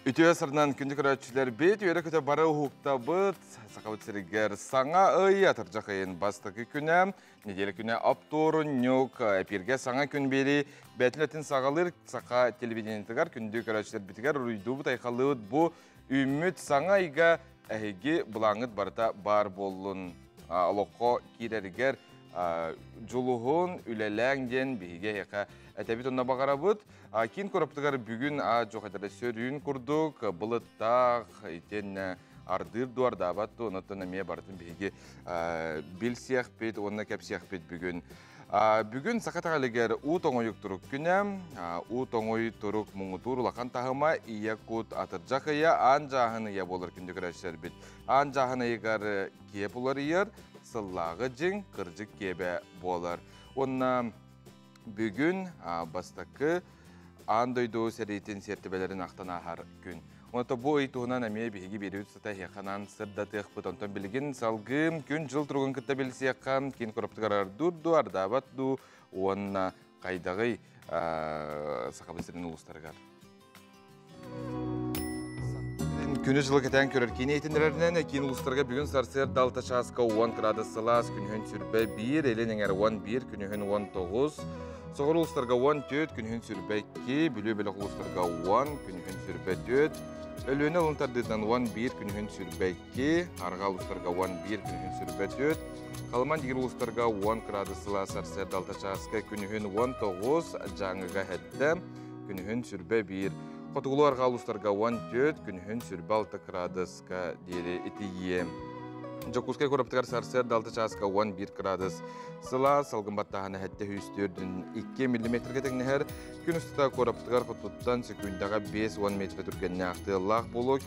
Ütüye sırnan kündük öğretçiler bет, üyere köte bara hukta bıt, sakavut sirger sana ıy atırcak ayın bastıkı küne, nedeli küne aptorun yok, epirge sana kün beri, betletin sağalır, saka televizyonu tıgar, kündük öğretçiler bitigar, uydu bu taykalığı bu ümit sana iga ehegi bulangıt barıta bar bollun, aloko kireriger, Juluhun ülelengden bihige yaka etebit onna bagarabıt. Kin koraptıgar bugün çok edere sörüyün kurduk. Bılıttağ iten ardır duvar dabat onattan emeye barıtın bihige bil siyah bit onna kep siyah bit bugün. Bugün sakatağaliger u toŋoyuk turuk günem. U toŋoy turuk muğutur ulakan tahıma iya kut atırcak iya ancahını ya bolur kündük reşler bit. Ancahını igar kiyep ular iyar. Sıllağı cin kırcık kebe bolar. Onna bugün bastakı andoydu seritin sertibelerin aqtan ahar gün. Onda bu aytuğunan emeye bihigi beriut sata yakanan sırdatıq butonton bilgin salgım gün jıl turgun kıtta bilsi yakam kin koraptıgarar durdu ardabat du onna qaydağı sakabısırın uluslargar. Күні жылы кетен көрер кейіне етіндерінен кейін ұлыстарға бүгін сарсер далта шасқа 10 градус сылас, күнігін сүрбе 1, елен әңер 11, күнігін 19, соғыр ұлыстарға 14, күнігін сүрбе 2, білі-білі ұлыстарға 10, күнігін сүрбе 4, өліні ұлынтардыдан 11, күнігін сүрбе 2, арға ұлыстарға 11, күнігін сүрбе 4, қалыман дегір ұлыстарға 10 градус сылас, сарсер далта шасқа күнігін 19, жаңыға әтті, күнігін сүрбе 1, Қотығылуар қалыстарға 14, күнігін сүрбе 6 градусқа дері етейе. Жокускай көріптігер сарсер далты часқа 11 градус. Сыла салғымбаттағаны әтті хүстердің 2 мм кетіңнігер. Күн үстіға көріптігер құттыттан секундаға 5-10 метр түргенне ақты лақ болу.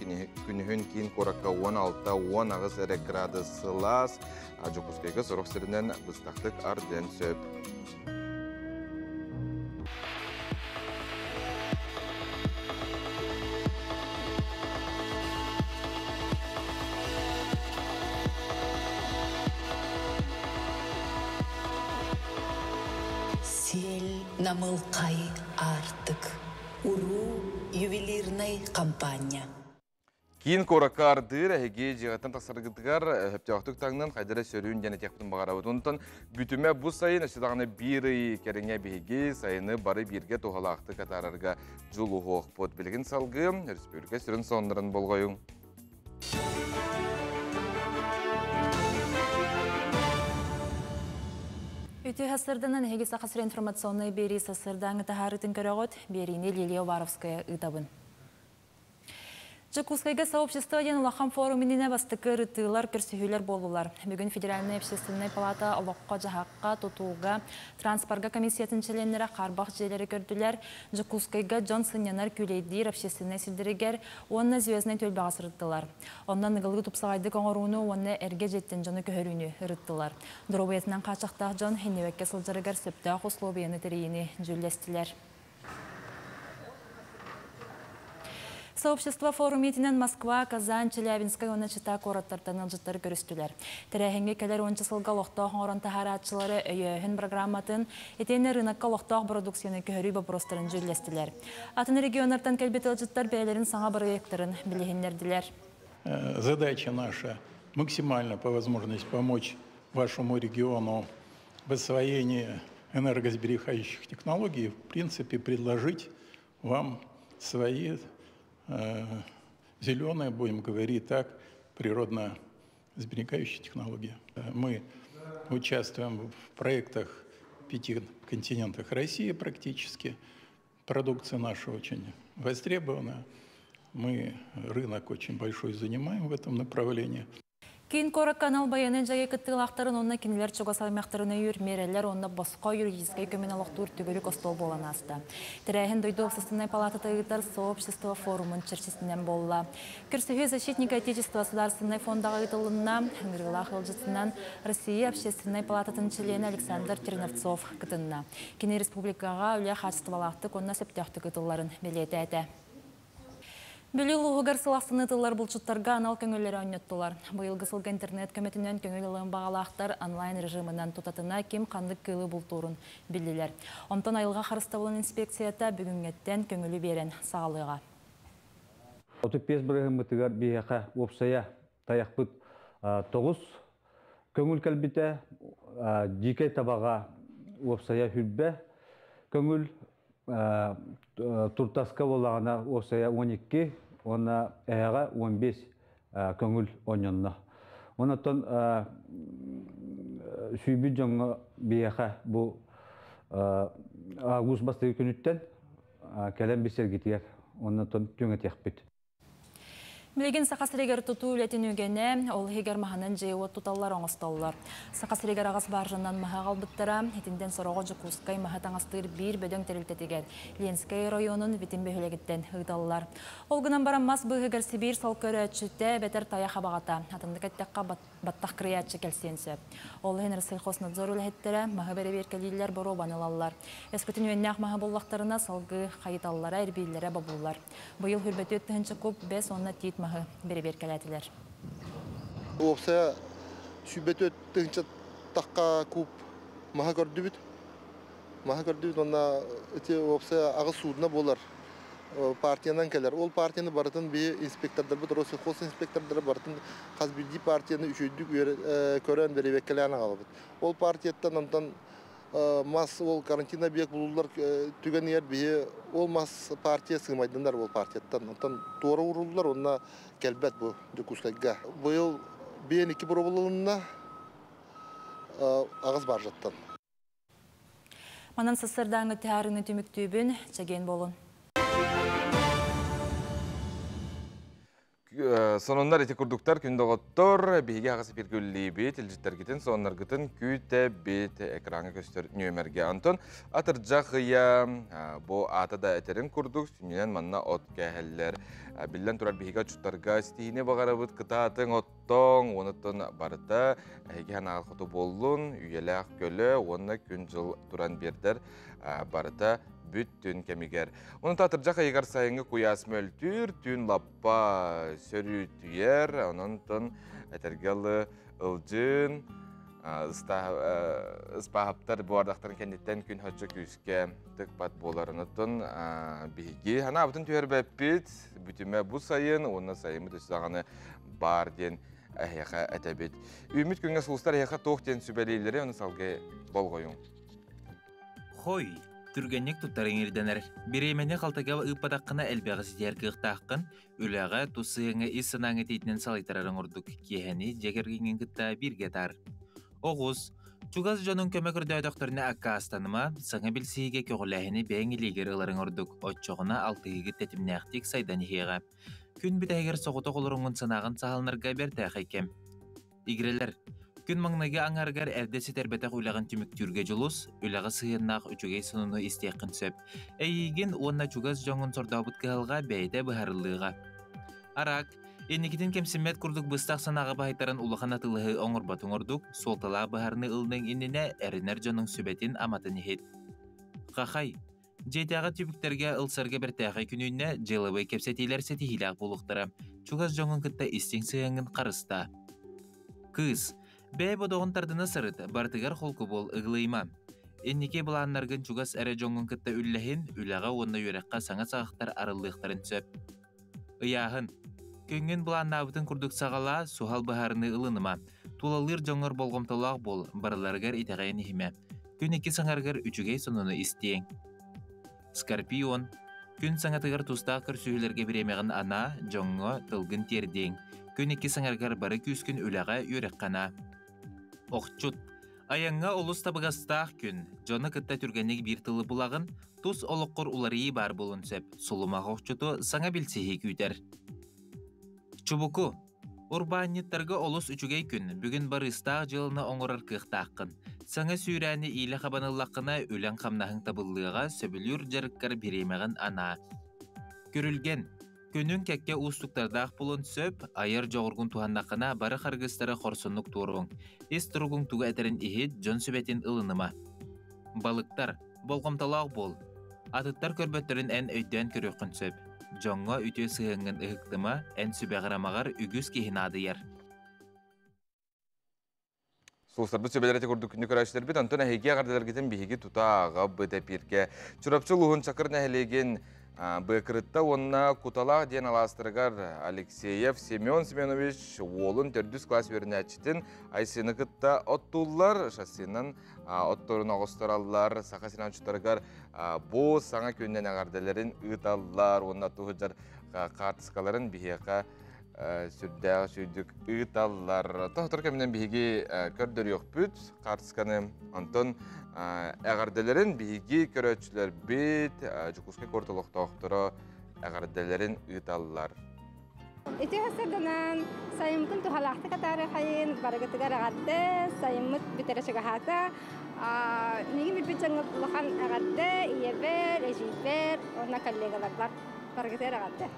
Күнігін кейін көріққа 16-10 ағыз әрі градус сылас. Жокускайға сұрық сірінен бұстақтық арден сөп. Намылқай артық. Уру ювелирный компания. Кейін коракка ардыр, әйге жиғаттан тақсарғыдығар, өптеуақтық таңнан қайдары сөріуін және текптің бағарабыд. Онтан бүтіме бұ сайын әшедағаны бір кәріңе бейге сайыны бары бірге тоғалақты қатарарға жылу хоқ под білгін салғы, республика сүрін сондырын болғайың. Үті ғасырдынан әйге сақасыр информационный бері сасырдан ұтағарытын көріғыт, беріне Лилия Варовская ұтабын. Жакускайга сообщество ден улахан форуминіне бастықы рытылар көрсігілер болулар. Бүгін Федеральный общественный палата олыққа жағаққа тұтуға транспорга комиссиятын членлері қарбақ желері көрділер. Жакускайга Джонсон янар күлейдер общественный сілдірігер, онына звездный төлбағас рыттылар. Онына нығылғы тұпсағайды қоңыруыны, онына әрге жеттен жоны көхіріні рыттылар. Дұробиетінен қачақтақ Джон хеневекке сылжырығар сөптақ условияны тірейіні жүлестілер. Сообщество форумитинен Москва, Казань, Челябинская оначыта кораттартан ылжыттары көрістілер. Тәрәхенге кәлер 10 сылға лоқтақ оңырын тахаратчылары өйін программатын, етені рынаққа лоқтақ продукцияны көхірі бапростарын жүлестілер. Атын регионартан кәлбет ылжыттар бәйлерін саңа проекттарын білігіндерділер. Задача наша максимально по возможности помочь вашему региону в освоении энергосберегающих технологий, в принципе, предложить вам свои зеленые, будем говорить так, природно сберегающие технологии. Мы участвуем в проектах в 5 континентах России практически. Продукция наша очень востребована. Мы рынок очень большой занимаем в этом направлении. Кейін корак канал баянын жайы кыттылақтарын онына кенелер чуға салмақтарына үйір, мерелер онына босқа юридическай көмен алықтуыр түгілік остол болан асты. Тірәйін дойды общественной палата тағыйтар сообщество форумын чырчесінен болла. Күрсігі защитника Отечества Государственной фондағы ұйтылынна, Хангырғылақ ылжысынан Россия общественной палататын члены Александр Терновцов кытынна. Кені республикаға үлі қачыстывалақты конна сөптіяқты кытыларын білеті әті. Бөліл ұғығар сылақсыны тылар бұлчыттарға анал көңілері өңеттілар. Бұйылғы сылғы интернет көметінен көңілілігін бағалақтар онлайн режимінен тұтатына кем қандық кылы бұлтурын білділер. Онтан айылға қарыставылын инспекцията бүгінгеттен көңілі берен сағалыға. 35 бұрығымытығар бейеқа опсая таяқпыт 9 көңіл кәлбіті жеке табаға опсая хүлбе көңіл туртаска болағына опсая 12, ona әйға 15 көңіл онынна. Онаттан сүйбі жоңы бейеқа бұл август бастығы күніттен кәлем бесергетер, онаттан төңі текпет. Билеген сақасырегер тұту үлетін өгені, ол хегер мағанын жайуы тұталар оңысталылар. Сақасырегер ағас баржынан маға қалбыттыра, етінден сұрағы жүкускай маға таңастығыр бір бөдің тәрілтетігер. Ленскай районын витинбе хөлегіттен ғыдалылар. Ол гынан баран мас бұғығыр Сибир салқыры әтшітті бәтір таяқ абағата, атындық әттіққа баттақ қырыятшы кәлсенсі. Ол хенер сылқос надзор үләхеттері маға бәрі беркелейлер бұру банылалар. Әскөтін өйнәқ маға боллақтарына салғы қайыталылара әрбейлері бабулар. Бұйыл хүрбәті өттігінші көп 5-10 тет маға бері беркелетілер. Опсая сүбәті өттігінші таққа көп маға көрді бүт. Маға көрді бүт, онна опсая ағы судына болар. Партиянан келер. Ол партияны барытын бей инспектордар бұд, Россельхоз инспектордары барытын қазбілді партияны үшөйдік көрен бері беккелеяна қалы бұд. Ол партияттан онтан мас ол карантина бек бұлылар түген ер бей ол мас партия сығмайдындар ол партияттан. Онтан туары ұрылылар, онына келбет бұл дүкускайға. Бұл бейін 2 бұры бұлылығына ағыз бар жаттан. Манан сысырдаңы тәріні түміктүйбін чәген болын. Сонундар эти курдуктар күндөгөттөр биге агасы биргүллиби тилжиттергитин сонундар гытын күтө бит экраны көстөр нөмерге антон атыржакыя бу атада этерин курдук сүнүнөн манна от кәһеллер биллен турар биге чуттарга стине багарабыт кытатын оттон онуттон барыта эген агылту боллун үйелак көлө онна күн жыл туран бердер барыта бүттүн кемигер. Оны татыржақ айгар сайыңы куяс мөлтүр, түн лаппа сөрі түйер, онын әтергелі ұлжын, ұспағаптар бұардақтарын кәндеттен күн хөтші күске түкпат боларынытын бігі. Хана абытын түйер бәппет, бүтіме бұл сайын, оны сайымы төсізағаны бар ден әйеқа әтәбет. Үміт күнге сұлыстар әйеқа тоқ ден сүбәлейлері, оны салғы бол қойың. Хой! Түргеннек тұттарын ерденер. Беремене қалтаға ұппадаққына әлбәғі сетер кіқтаққын, үләға тұсығыңы исынаңы тейтінен салайтарарын ұрдық. Кехені жегергенген күтті бірге тар. Оғыз, чуғаз жонын көмек үрді өдіқтеріне аққа астаныма, саңа білсіге көғіләхіні бәңілегер ұларын ұрдық. Отчоғына алтығы тәтіміне ақтек сайдан еға. Күн бітәгер соғыты қолырыңын сынағын сағалынарға бәрті әқайкем. Игрелер. Күн маңнага аңаргар әрдесі тәрбетақ үліған түміктүрге жылус, үліға сығыннақ үчігей сынуны істеқін сөп. Әйеген онна чугаз жоңын сордабыт қығылға бәйді бұхарылыға. Арақ, енекетін кемсімет күрдік бұстақ санаға бағайтарын ұлыған атылығы оңырбатын ұрдық, солтыла бұхарыны ұлының иніне әрінер жоның сөбетін аматын ехет. Қақай, жетяға түбіктерге ұлсарға бір тәғай күніне жылыбай кепсетейлер сетихилақ болуқтыра. Чугаз жоңын күтті істен сығыңын қарыста. Кыз, бәй бодоғын тардыны сырыт, бартығар холку бол ұғылайма. Эннеке бұланларғын чугас әрі жоңын күтті үлләхін, үләға онна үйрекқа саңа сағықтар арылдықтарын сөп. Ыяғын, көңін бұланнабытын күрдік сағала сухал бұхарыны ұлыныма. Тулалыр жоңыр болғымталақ бол, барыларғар итағайын ехіме. Күн екі саңарғар үчігей сонуны істейін. Скорпион, күн саңатығар тұстақ көрсүйілерге біремеғін ана, жоңы тылғын тердең. Күн екі саңарғар бары күскін үләға үйрек қана. Оқчут, аяңға олыс табығастақ күн, жоны күтті түргенег бір тылы бұлағын, тұс олыққыр уларыйы бар болын сөп, сұлымақ оқчуту саңа білсеге күйтер. Чубуку, урбаниттарға олыс үчігей күн, бүгін барыстақ жылыны оңырар қықтаққын. Саңа сүйрәні илі қабанылаққына өлен қамнағын табылыға сөбілір жарыққар беремеғін ана. Көрілген, күнін кәкке ұстықтардақ болын сөп, айыр жоғырғын туғандақына бары қарғыстары қорсынлық туырғын. Ес тұрғын туғы әтерін ехет жон сөбетін ылыныма. Балықтар, болғымталақ бол. Атыттар көрбөттерін ән өйден көріқін сөп. Жоңға үте сығыңын ұғықтыма ән сөбәғырамағар үгіз кейін адыяр. Соғыстарды сөбелерді көрдік күнді көрәшілер бет, Антон әйге ағардылар кетін бейге тұта ағап бөді бірге. Чұрапчы лұғын чақыр нәхелеген Бекрытта онна куталақ ден аластырғар Алексеев Семен Семенович олын төрдүс класс вернәчтін айсыны кытта оттулар, шасынан отторын оғыстыралар, сақасынан чүттарғар бұл саңа көннен ағардаларын ұталар, онна тұғыжар қартысқаларын бігеқа сүрдәғі сүйдік ұталар. Тоқтыр кәмінен бігі көрдір yok бүт, қартысқаны Антон әғардаларын бігі көрәтшілер бет, жүкізге кортылықта оқтыры әғардаларын ұталар. Ити хасырданан сайымтын тухалақты қатары қайын барығытыға рағатты, сайымыт бітереші ғахата, неген білбет жаңып ұлақан ағатты, иебер, әжейбер, орна коллегалар бар, барығытыға рағатты.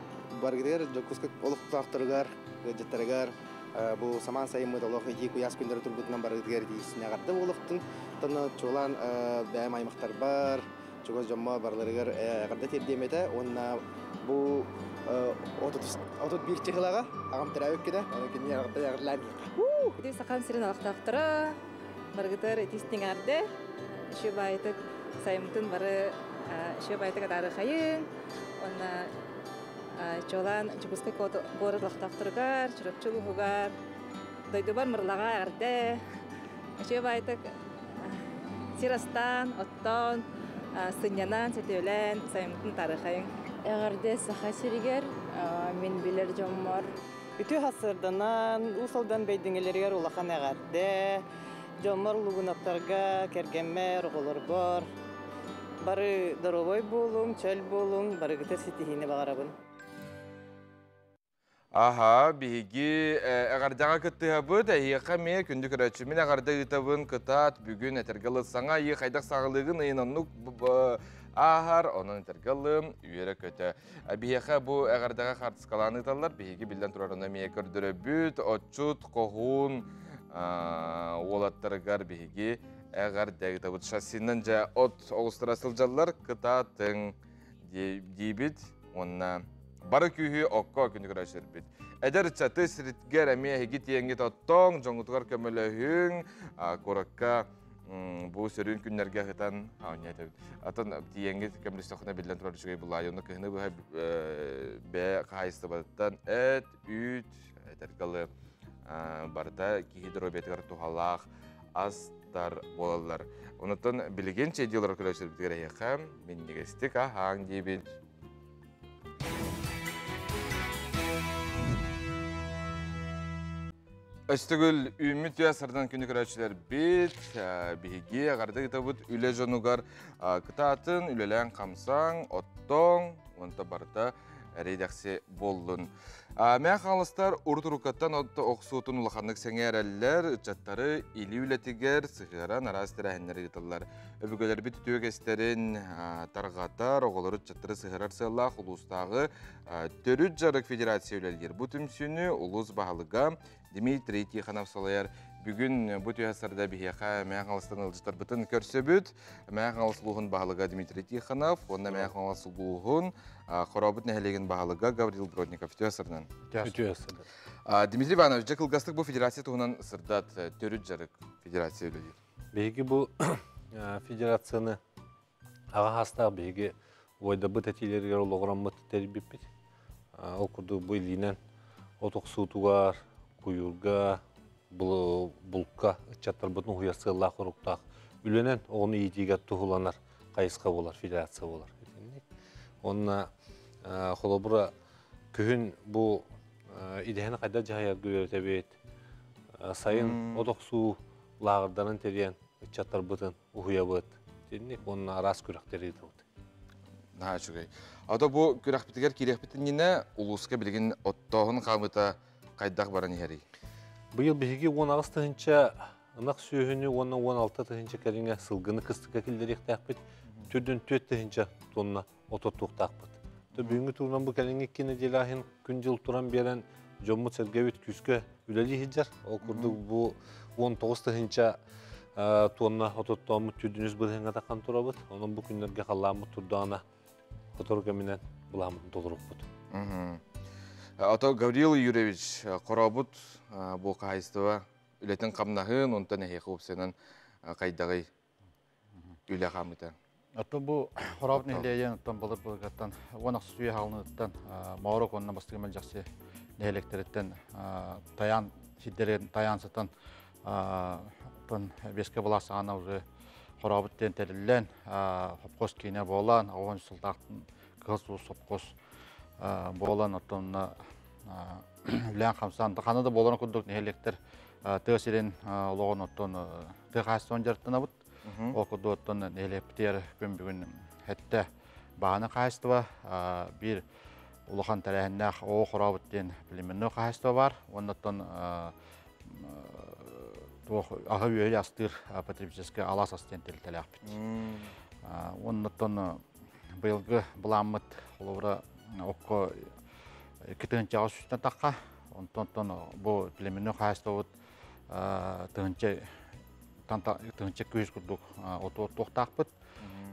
Баргидер жокускак олуктактыргар, жеттергар, бу саман сайымыт олох ити куяс күндөрү турбутунан баргидер дейсине агарды олуктун. Таны чолан бәйм аймактар бар, чогоз жомма барларыгар агарды тердемете, онна бу отут бир чыгылага агам терәвек кеде, кине агарды ягырлар. Ди сақан сирен олуктактыра, баргидер этистин арды, шөбайтык сайымытын бары шөбайтык адары қайын, онна Чолан жукускай город лахтактыргар, чурапчулугар, дойду бар мырлага арды, байтык сирастан, оттон, сынянан, сетеулен, сайымтын тарыхайын. Эгерде саха сиригер, мен билер жоммор. Бүтү хасырданан, усалдан бейдиңелергер улахан эгерде, жоммор лугунактарга кергенмер, оголор бар. Бары доровой болуң, чөл болуң, бары гытер сетихине багарабын. Аха, биги ағардаға күттіға бұд, әйеқа ме күнді көрәтші. Мен ағарда ұтабын күтат бүгін әтергалы саңа, ие қайдақ сағылығын ұйынанлық ағар, оның әтергалы үйері көті. Бейеқа бұл ағардаға қартысқаланы ұталар, бейге білден тұрарына ме көрдірі бүд, отчут, қоғын, олаттырғар бейге ағарда ұтабыд. Шасинын жа от оғыстырасыл жалар күтатын дейбіт, онына бары күйі оққа күнді көрәшір біт. Әдір чаты сірітгер әме әгет еңгет оттың, жоңғытығар көмілі көрікка бұл сөрін күнлерге ғытан атын еңгет көмілістіқына білден тұрар жүгей бұл айыны күйіні бұл бә қайысты бадыттан әт, үт, әтергалы барда кейдір обетігар туғалақ астар болалар. Онытын білген чейдейлер көрәшір бітігер әйеқам, мен негестік ағаң дейбіт. Өстігіл үміт ясырдан күні көрәтшілер бет, бейге ағарды ұтабыд үлі жонуғар күтатын, үлелән қамсаң, оттың, онта барда рейдәқсе болдың. Мәң қалыстар ұрт-ұрқаттан оқсуытын ұлақанлық сәңер әлілер, үтчаттары илі үлетігер, сығыран арастыр әхінлері ұтылар. Өбігілер біт түтіөк әстерін тарғатар, оғылыр үтчаттары сығырар сылақ ұлыстағы төрүт жарық федерация үлелер. Бұ түмсіні ұлыс бағалыға Дмитрий Тихонов солайар. Бүгін бұт үйасырда бейеқа мәң қалыстан ұлжыстар бұтын көрсе бүт. Мәң қалысылуғын бағалыға Дмитрий Тихонов, онна мәң қалысылуғын қорабыт нәхелеген бағалыға Гаврил Бродников. Үйасырдан. Дмитрий Иванович, жа қылғастық бұл федерация тұғынан сырдат төрүт жарық федерация үлелер. Бейгі бұл федерацияны аға хастағы бейгі ойда бұт әтейлергер олығыран мұт тәрбеппет. Ол күрді бұл елінен отық суытуғар, күйірға, бұлқа, чаттар бұтын құясы лақ ұрықтақ. Үленен оны етеге тұғыланар, қайысқа болар, федерация болар. Онына қолабыра күйін бұл идеяны қайда жағайар көрет әбет. Сайын отық су лағырданын терен, чаттар бұтын ұхуя бұт. Онына арас көріқтер еді бұд. Ада бұл көріқпетігер керекпетініне ұлысқа білген оттағын қамыта қайдақ баран ері? Бұйыл бігеге 10 тұхынша ынақ сүйіні 10-16 тұхынша кәріңе сылғыны қыстыққа келдерек тәқпет, түрден 4 тұхынша тонна ототтуқ тақпет. Бүгінгі тұрынан бұл кәріңе кені делахин күн жыл тұран берен жоммы сәргәвет күскі үләлі хеджар. Ол күрді бұл 19 тұхынша тонна ототтуамы түрдіңіз бірхенға таққан тұрабыд. Оның бұл күндерге қаламы тұрдағына Которого менен буламын толурук бут. Ата Гаврил Юрьевич корабут бу кайстыва үлетен камнахын онтан эхе купсенен кайдагы үле камыта. Аты бұл құрабын елейен ұттан болыр бұлғаттан, онақ сүйе халыныттан, мауырық онына бастығымел жақсы нәйлектереттен, таян, сиддерен таянсытан, беске бұласы ана уже құрабыттен тәрілілен, қопқос кейіне болан, оған сұлдақтың қыз ұс қопқос болан ұттанына үлән қамсан. Қанады болан күндік нәйлектер тәсерен олығын ұттан тәқастан жарттына бұд. Ол күнді ұттан нәйлектер күн бүгін әтті бағаны қайыстыва, бір ұлыған тәрәхіннәқ оғы құрабыттен біліменні қайыстыва бар. Оннаттан ағы өйелі астыр потребительский алас астен тәлі ақпет. Оннаттан бұйылғы бұламыд олығыра оқы кетігінші ағы сүстен таққа. Онтан бұл біліменні қайыстыва тыңча көз күрдік тоқтақпыт.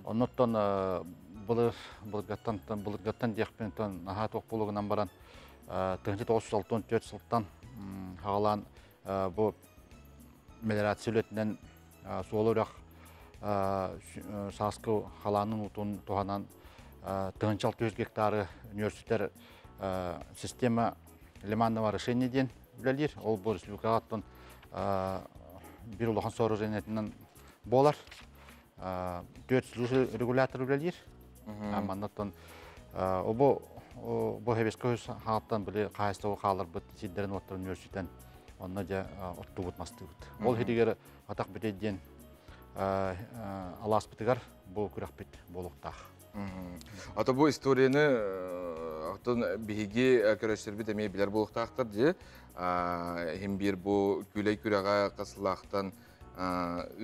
Оннаттан бұлырғаттан деқпен аға тоқ болуғынан баран тыңча 964 сылттан ғалан бұл мелиорациялетінен суолырақ сасқы қаланың ұтын туғанан тыңча 600 гектары университеттер система лиманного решениеден білелер. Ол бұл республикағаттан bir улахан сооружениятынан болар. 400 регулятор білелер. Аманнаттан бұл хебескі өз халықтан біле қайыстығы қалар бұд сиддерін оттар университеттен онына да отты бұтмасты бұд. Ол хедегер атақ бітеден алас бітігер бұл күрек біт болуқтақ. Ата бұл историяны бігі көрәштербі демей білер болуқтақтыр де, hem bir bu küley kürağa qasılaqtan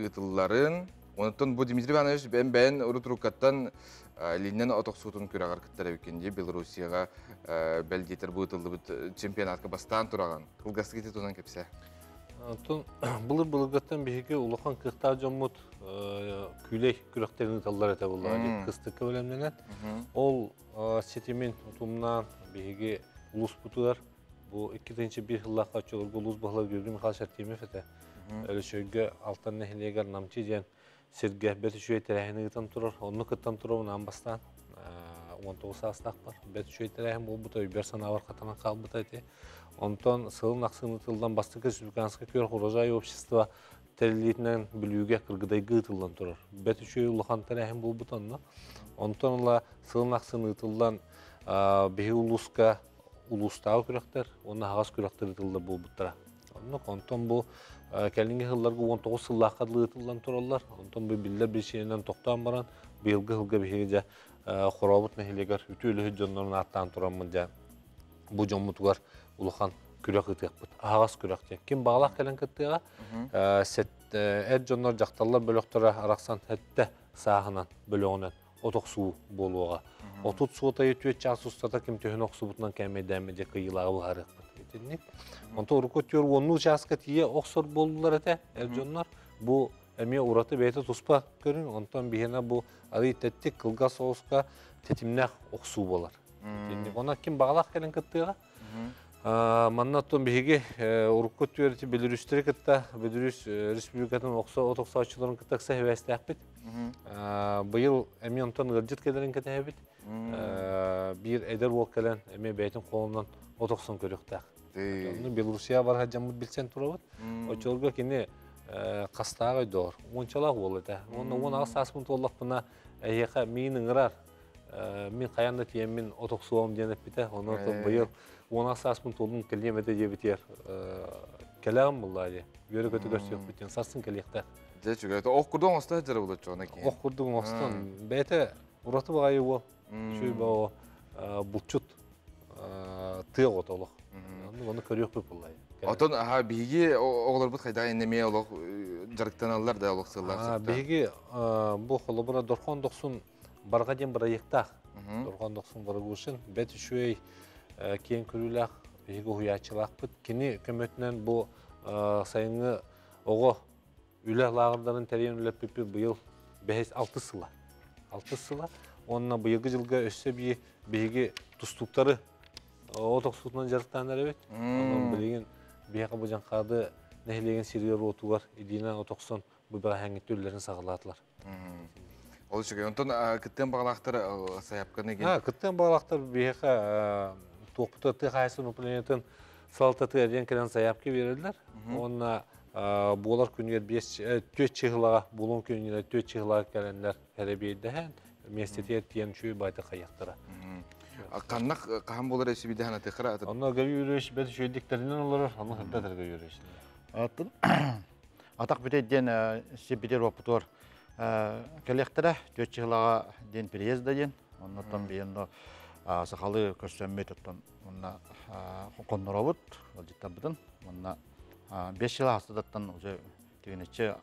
ıtılların. Ondan bu Dimitri Ivanoviç ben Urutrukattan linden otoq sutun kürağa kıttara bükende Belarusiyaya belgeter bu ıtıldı çempionatka bastan turağan. Kılgası geti tunan kepse. Bulur-bulurgattan bihiga uluqan qıqta jomut küley kürakterini ıtıllar ete bullar. Qıstıqqa ölemlenen. Ol setimin utumdan bihiga ulus butular. Bu 2-1 yıllar kaçıyor. Bu luz bağlar gördüğüm Mikhal Şertiyemev ete. Öyle şöyle alttan nehliyegar namçı diyen Sergeh beti şöyle terehini gıtan turur. Onu gıtan turur ondan bastan. 19 asnak var. Beti şöyle terehim bu tabi bir sana var katanan kalbıta ete. Ondan sığın aksını tıldan bastık Respublikanska kör Horozay Общества terliyetinden bilüge kırgıday gıtıldan turur. Beti şöyle ulukan terehim bu butanla. Ondan sığın aksını tıldan bihi uluska ulustağı kürekler, onun ağız kürekleri tılda bu buttara. Ondan bu kellingi hıllarga 19 yıllar kadlığı tıldan turarlar. Ondan bu biller bir şeyinden toqtan baran, bu yılgı hılga bir şeyce xorabut nehiligar, ütülü hüccanların attan turamınca bu jommutugar ulukan kürek ıtıqpıt, ağız kürekçe. Kim bağlaq kelen kıttığa, jonlar jaqtallar bölöktara araqsan hette sağınan bölöğünen otoq suğu boluğa. Otut suğuta yetüet çağsustata kim töhün oqsubutnan kәмедәмеде kıyılağı бұғарық бұд. Onta urukot yor onu çağsıqa tiye oqsor boldular ete, jonlar. Bu əmiyə uratı bəyті tuspa görün, ondan bihena bu adı tettik kılga soğusqa tetimnaq oqsuğu bolar. Ona kim bağlaq kelen kıttığa? Mannaton bihigi urukot yoriti Belarus'tari kıtta, Belarus Respublikatın otoqsa açıların kıttaqsa hevəsti aqbit. Bu yıl əmi ondan ırcıt kelerin kıtta hevbit. Bir eder bol kelen əmi bəytin qolundan otoqsan körüqtaq. Belarusya var hacamut bilsen turabıt. O çolga kini qastağı doğru. Onçalaq bol ete. Onu ağız asmın tollaq buna əyyəqa minin ırar. Min qayanda tiyen min otoqsuğum denip bite. Onu bu yıl ona asasmın tolun kelimete diye biter. Kelam vallahi. Yörü kötü görsüyor bütün. Sarsın kelekte. De çünkü o kurduğun hasta hacıra bulur çoğuna ki. O kurduğun hastan. Bete uratı bağayı o. Şöyle o bulçut tığ otoluk. Onu körüyor bu vallahi. Oton ha bilgi oğlar bu kayda enlemeye oluk jarıktan alırlar da oluk sığlar. Bilgi bu xolubuna 90 barga den proyektaq. 90 barga üçün beti şöyle keyin körülaq bilgi huyaçılaq bit. Kini kömötünen bu sayını oğu üle lağırdanın teriyen üle pipi bu yıl 6 sıla. 6 sıla. Onunla bu yılgı yılga össe bir bilgi tustukları o toksutundan jarıktanlar evet. Onun bilgin bir bu janqadı nehleyen siriyor otugar idina o tokson bu bağa hangit türlerin sağladılar. Олышыгай, онтон кіттен бағалақтары саяпқаны ген? Кіттен бағалақтар бейхі тоқпыты қайсын ұпленетін салтаты әрден кірен саяпке берілдер. Онына болар күнігер 4 чығылаға, болуын күнігер 4 чығылаға кәлендер әребейді ән, местетер тиен чүй байды қаяқтыра. Қаннақ қаған болар әсі бейді ән атықыра атып? Онына гәбі үреш, бәді шөйдіктерінен олар, оны хырдатырға үреш. Атақ бітеден себедер опытор кәлектірі 4 чығылаға ден переезді ден. Оннан бейінді сақалы көстенмей тұттан қонныр обыт, ол жеттен бұдын. 5 жылы астыдаттан уже тегенетші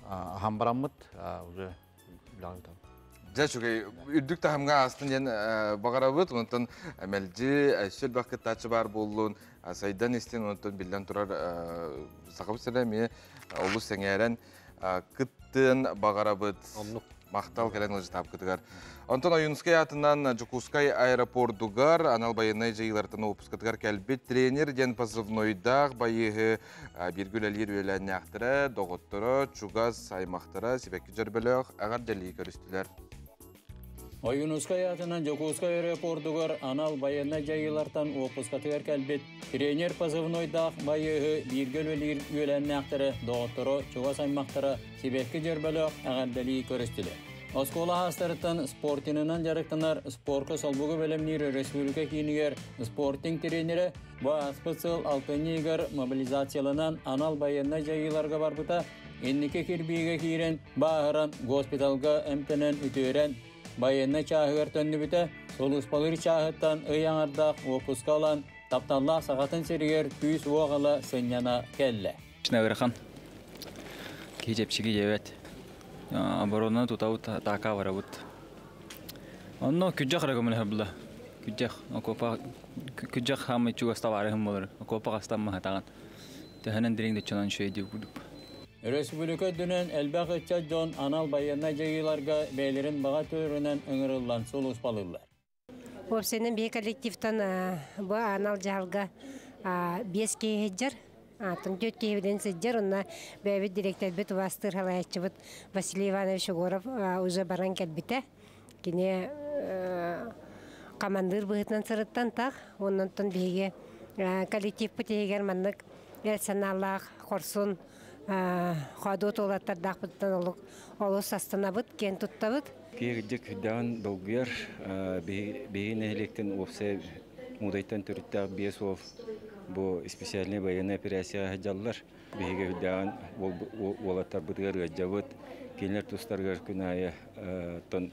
ахам барамыд, уже білағыдам. Жа шүгей, үрдік тахымға астын ен бағара бұд, онтан әмәлді әшел бақыт тачы бар болуын, сайдан естен онтан білден тұрар сақып сәлеме, олу сәңерен күттін бағара бұд, мақтал кәлен ұлжы тап күтігар. Онтан Ойынскай атынан Жукускай аэропортугар, анал байынай жайылартын опускатығар кәлбет тренер ден позывнойдақ байығы біргіл әлер өләне ақтыры, доғыттыры, чугаз аймақтыры, себеккі жүрбіліғ, ағар дәлі көрістілер. Ойынускай атынан Жукускай аэропортугар, анал байынай жайылартын опускатығар кәлбет тренер позывнойдақ байығы біргіл өләне ақтыры, доғыттыры, чугаз аймақтыры, себеккі жүрбіліғ, ағар дәлі көрістілер. Оскола хастарыттан спортинынан жарықтанар спорка солбуғы бөлімнері республика кейінігер спортинг тренері ба аспыцыл алтынегер мобилизациялынан анал байынна жайыларға барбыта еннеке кірбейге кейрен бағыран госпиталға әмтінен үтөрен байынна чағығыр төнді біті сол ұспалыр чағыттан ұяңардақ опуска olan тапталла сағатын серігер күйіс оғала сынняна кәлі. Шынағырхан кейжепшіге жебет. Оборона тутау така варабут. Онно күджах рагамын хабла. Күджах окопа күджах хамы чугаста варахым болар. Окопа гастам махатаган. Тэханан диринг дечанан шейди гудуп. Республика дүнен элбагыча жон анал байына жайыларга бейлерин бага төрүнөн ыңырылдан солус балылар. Опсенен бе коллективтан бу анал жалга 5 кеһеджер Атын төт кейбеден сыджар, онна бәбі директор бет вастыр халайчы бет Василий Иванович Егоров уже баран кәлбіті. Кене командыр бұғытнан сырыттан тақ, оннан тон бейге коллектив бұтегер маннық әлсаналлақ, қорсын, қадот олаттардақ бұттан олыс астана бұт, кен тұтта бұт. Кейгідік хүддаған долгер бейін әлектен опсы мұдайтан түріттағы бес оф bu spesialne bayana operasiya hajallar bege hudan walatar budgar gajawat kinler tustargar kunaya ton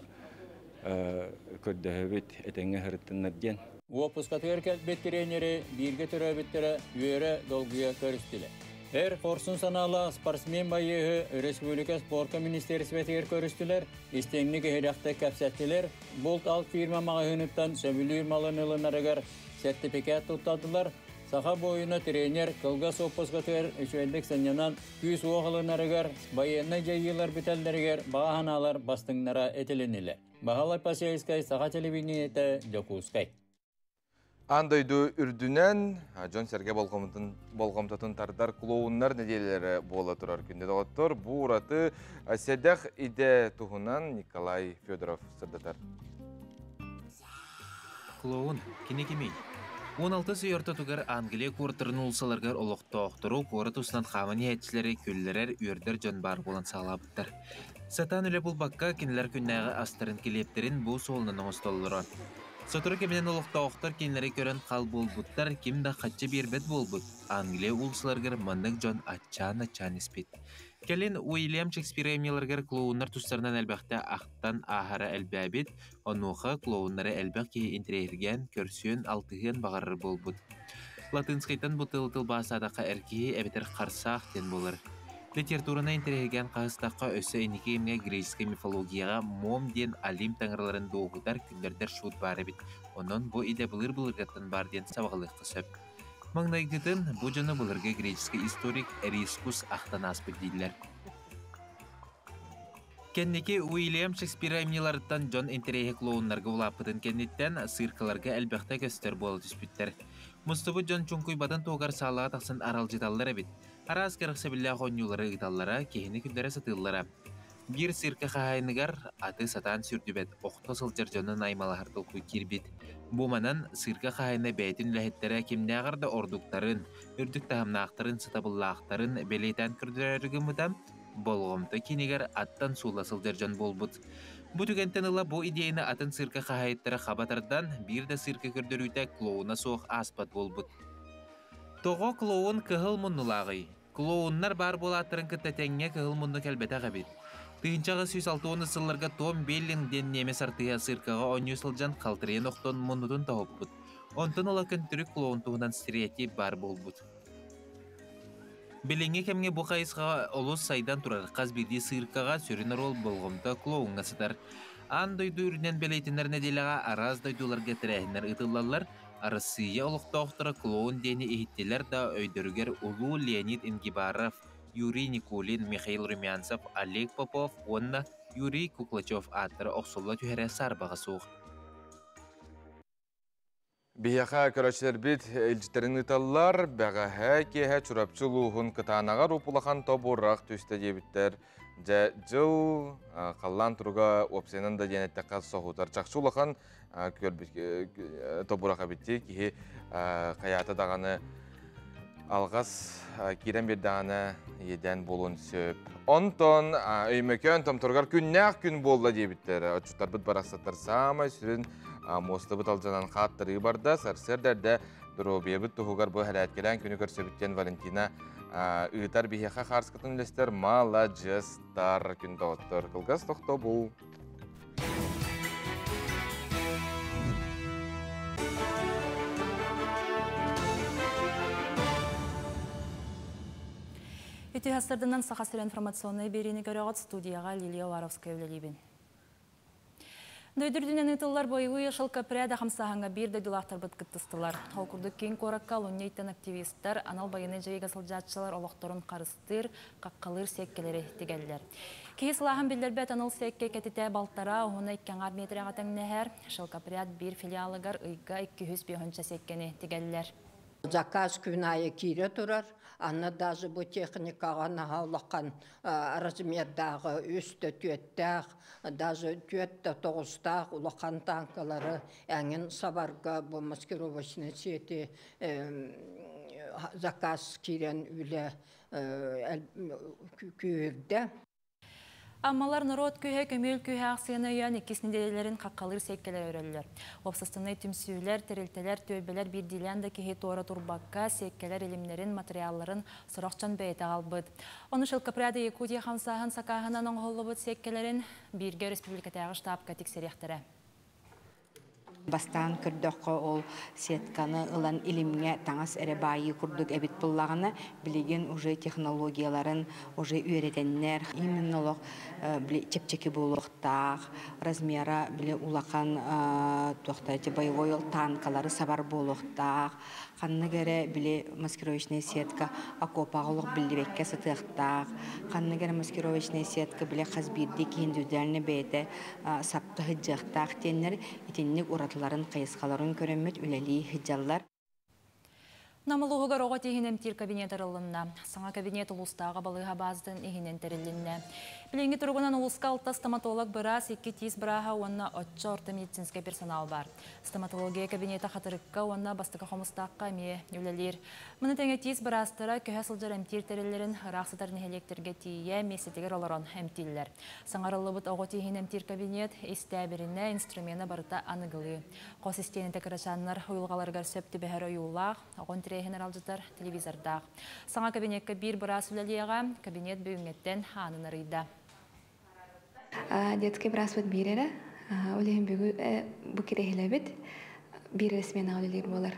koddahabit etenge hartan nadjan Опускатыр кәлбет тренері бірге түрәбеттері үйері долгуя көрістілі. Әр қорсын саналы спортсмен байығы Республика спорtka министерсветігер көрістілер, істеңні көхеряқты кәпсәттілер, болт ал фирма мағығыныттан сөбілер малынылынарығар сертификат тұттадылар. Саха бойына тренер Кылгас опускатыр үшвелдік сәнянан күйіс оғылынарығар байына жайылар бітәлдерігер бағаналар бастыңнара етіленілер. Бағалай Пасейскай, Саха телевидениеті, Жокускай. Андойду үрдүнен Жон Серге болғамтатын тардар клоуннар неделері бола тұрар күнде доғыттыр. Бұл ұраты седех иде тұғынан Николай Федоров сырдатар. Клоун, кене кемей. 16 сүйерті тұғыр Англия куртырын ұлсаларғар олықты оқтыру қоры тұсынан қамын етшілері көллерер үйердер жон бар болан сағалабыттыр. Сатан үлі бұл баққа кенелер күннәғы астырын келептерін бұл солының ұстолырын. Сотыры кемінен олықта оқтар кенелері көрін қал болбыттар, кемді қатчы бербет болбыт. Англия ұлсаларғар мандық жон ачан еспет. Келін Уильям Шекспир емнелергер клоуннар тұстарынан әлбәқті ақтан ахара әлбәбет, онуға клоуннары әлбәқ кей интерерген, көрсүйін алтығын бағарыр болбыт. Латынскайтан бұтыл-тыл басадақа әркеге әбетер қарсақ ден болыр. Литературына интерерген қағыстаққа өсі әнекемге греческай мифологияға мом ден алим таңырларын доғыдар күндердер шуд бары бит. Онын бұ иде бұлыр-бұлырғаттан бар ден сабағылық қысып. Маңнайгытын бұ жаны бұлырға греческай историк Эрискус ақтан аспы дейлер. Кеннеке Уильям Шекспир әмнеларыттан Джон интереге клоунларға улапытын кеннеттен сырқыларға әлбәқті көстер болды түспіттер. Мұстыбы Джон чүнкуй бадан тоғар салаға тақсын арал житаллар әбет. Араз кәріқсі білі қонюлары ұйталлара, кейіні күндері сатыллара. Bir sirke kahaynigar аты сатан сүрдүбет окто сылжыржонун аймалахар толку кирбит. Буманан сирке kahayna бәйтин ләһеттере кимнәгәр да ордуктарын, үрдүк тахамнактарын сатабыллактарын белетен күрдөрөргө мутам болгомто кинигер аттан сула сылжыржон болбут. Бу түгентен ыла бу идеяны атын сирке kahayттары хабатардан бир да сирке көрдөрүтә клоуна соох аспат болбут. Того клоун кыһыл муннулагый. Клоуннар бар болаттырын кыттатеңге кыһыл мунну кэлбетэ бит. Тыынчага 106 сылларга Том Беллин ден немес артыя сыркага оню сылжан калтырыен оқтон муннутун тахоппут. Онтон ола көнтүрүк клоун туһунан стереотип бар болбут. Билинге кемге бу кайысга олус сайдан турар каз бирди сыркага сөрүнөр ол болгомто клоунга сытар. Ан дойдуурунен белейтинер неделага араз дойдуларга тирәһиннер ытыллалар. Арысыя олуқтоқтыры клоун дени ихиттелер да өйдөргер Улу Леонид Ингибаров, Юрий Никулин, Михаил Румянцев, Олег Попов, онна Юрий Куклачев аттыры оқсулла түхәрі сарбаға суық. Бияха көрәчілер бит елжіттерін ұталар, бәғәхә кеһә чұрапчылуғын кытанағар ұпылақан тобурақ түсті дебіттер. Жыл қаллан тұруға опсенін да денеттіққа соғутар. Чақшылақан тобурақа бітті кеге қаята дағаны алғас керен бердағаны еден болуын сөп. Онтон өймекен tomturgar күннәқ күн болды дебіттер. Отчуттар бұд барақсаттар самай сүрін мосты бұт алжанан қаттыры барда, сарсердерді дұробия бұт тұғығар бұл әләткелен күні көрсөбіттен Валентина ұйтар бейеқа қарскытын үлестер малажыстар күн тоғыттыр. Қылғас тоқты бұл. Үті хастырдынан сақасыр информационный берені көріғат студияға Лилия Варовская өлелейбін. Дөйдірдінен ұтылар бойы шыл көпірәді қамсағанға бір дөйділақтар бұткыттыстылар. Оқырды кейін қораққа луннейтін активистер, анал байыны жайға сылжатшылар олықтырын қарыстыр, қаққалыр секкелері тегелілер. Кейі сылағын білдер бәт аныл секке кәтіте балтара, оғына 2 метріға тәңнәхер, шыл көпірәд бір филиалығар ұйға 200 секкені тегелілер. Заказ күнайы кире тұрар. Анна даже bu техникаға нағаулаққан размердағы үсті түйеттәқ, даже түйетті тоғыстақ ұлақан танкалары әңін сабарға бұл маскировочный сети заказ кирен үлі күйірді. Аммалар народ күйе көмел күйе ақсыяны ян екесінделерін қаққалыр секкелер өрелілер. Опсастыны түмсүйлер, терілтелер, төбелер бірдилен да кеге туара турбаққа секкелер елімлерін, материалларын сұрақчан бәйті албыд. Оны шылқапырады Якутия қамсағын сақағынан оңғылы бұд секкелерін бірге республикатағы штабқа тексеректірі. Бастан күрдіққа ол сетканы ұлан илімге таңас әрі байы күрдік әбіт бұллағына білеген уже технологияларын, уже үйретеннер. Именно чепчекі болуқтақ, размера біле ұлақан тоқтайты боевой танкалары сабар болуқтақ, қанны кәрі біле маскировочный сетка окопағылық білдебекке сытықтақ, қанны кәрі маскировочный сетка біле қазбирді кейін дүдәліні бәйті сапты хыджақтақ тенер, итеннік ұратыларын қайысқаларын көріммет үләлі хыджалар. Намылуғығар оға тегінем тир кабинет арылынна. Саңа кабинет ұлыстағы балыға баздың егінен тәрілінне. Біленгі тұрғынан ұлысқа алтта стоматолог біраз, 2 тиіз біраға онна 8 орта медицинский персонал бар. Стоматология кабинеті қатырыққа онна бастықы қомыстаққа ме үлелер. Мұны тәңе тиіз біразтыра көе сылжыр әмтир тәрілерін рақсытарын электрге тие месетегер оларон әмтиллер. Саңарылы бұд оға тегінем тир кабинет истәбіріне инструмені барыта анығылы. Қос істені тәкірашанлар ұйылғаларғар сөпті бәхір ойылақ, оғын генералжытар телевизордақ. Саңа кабинетке бір біраз үлелеға кабинет бүйінгеттен ханын арыйда. Детский брас вот бирера, олеген бу керехилебит, бир ресмена олелер болар.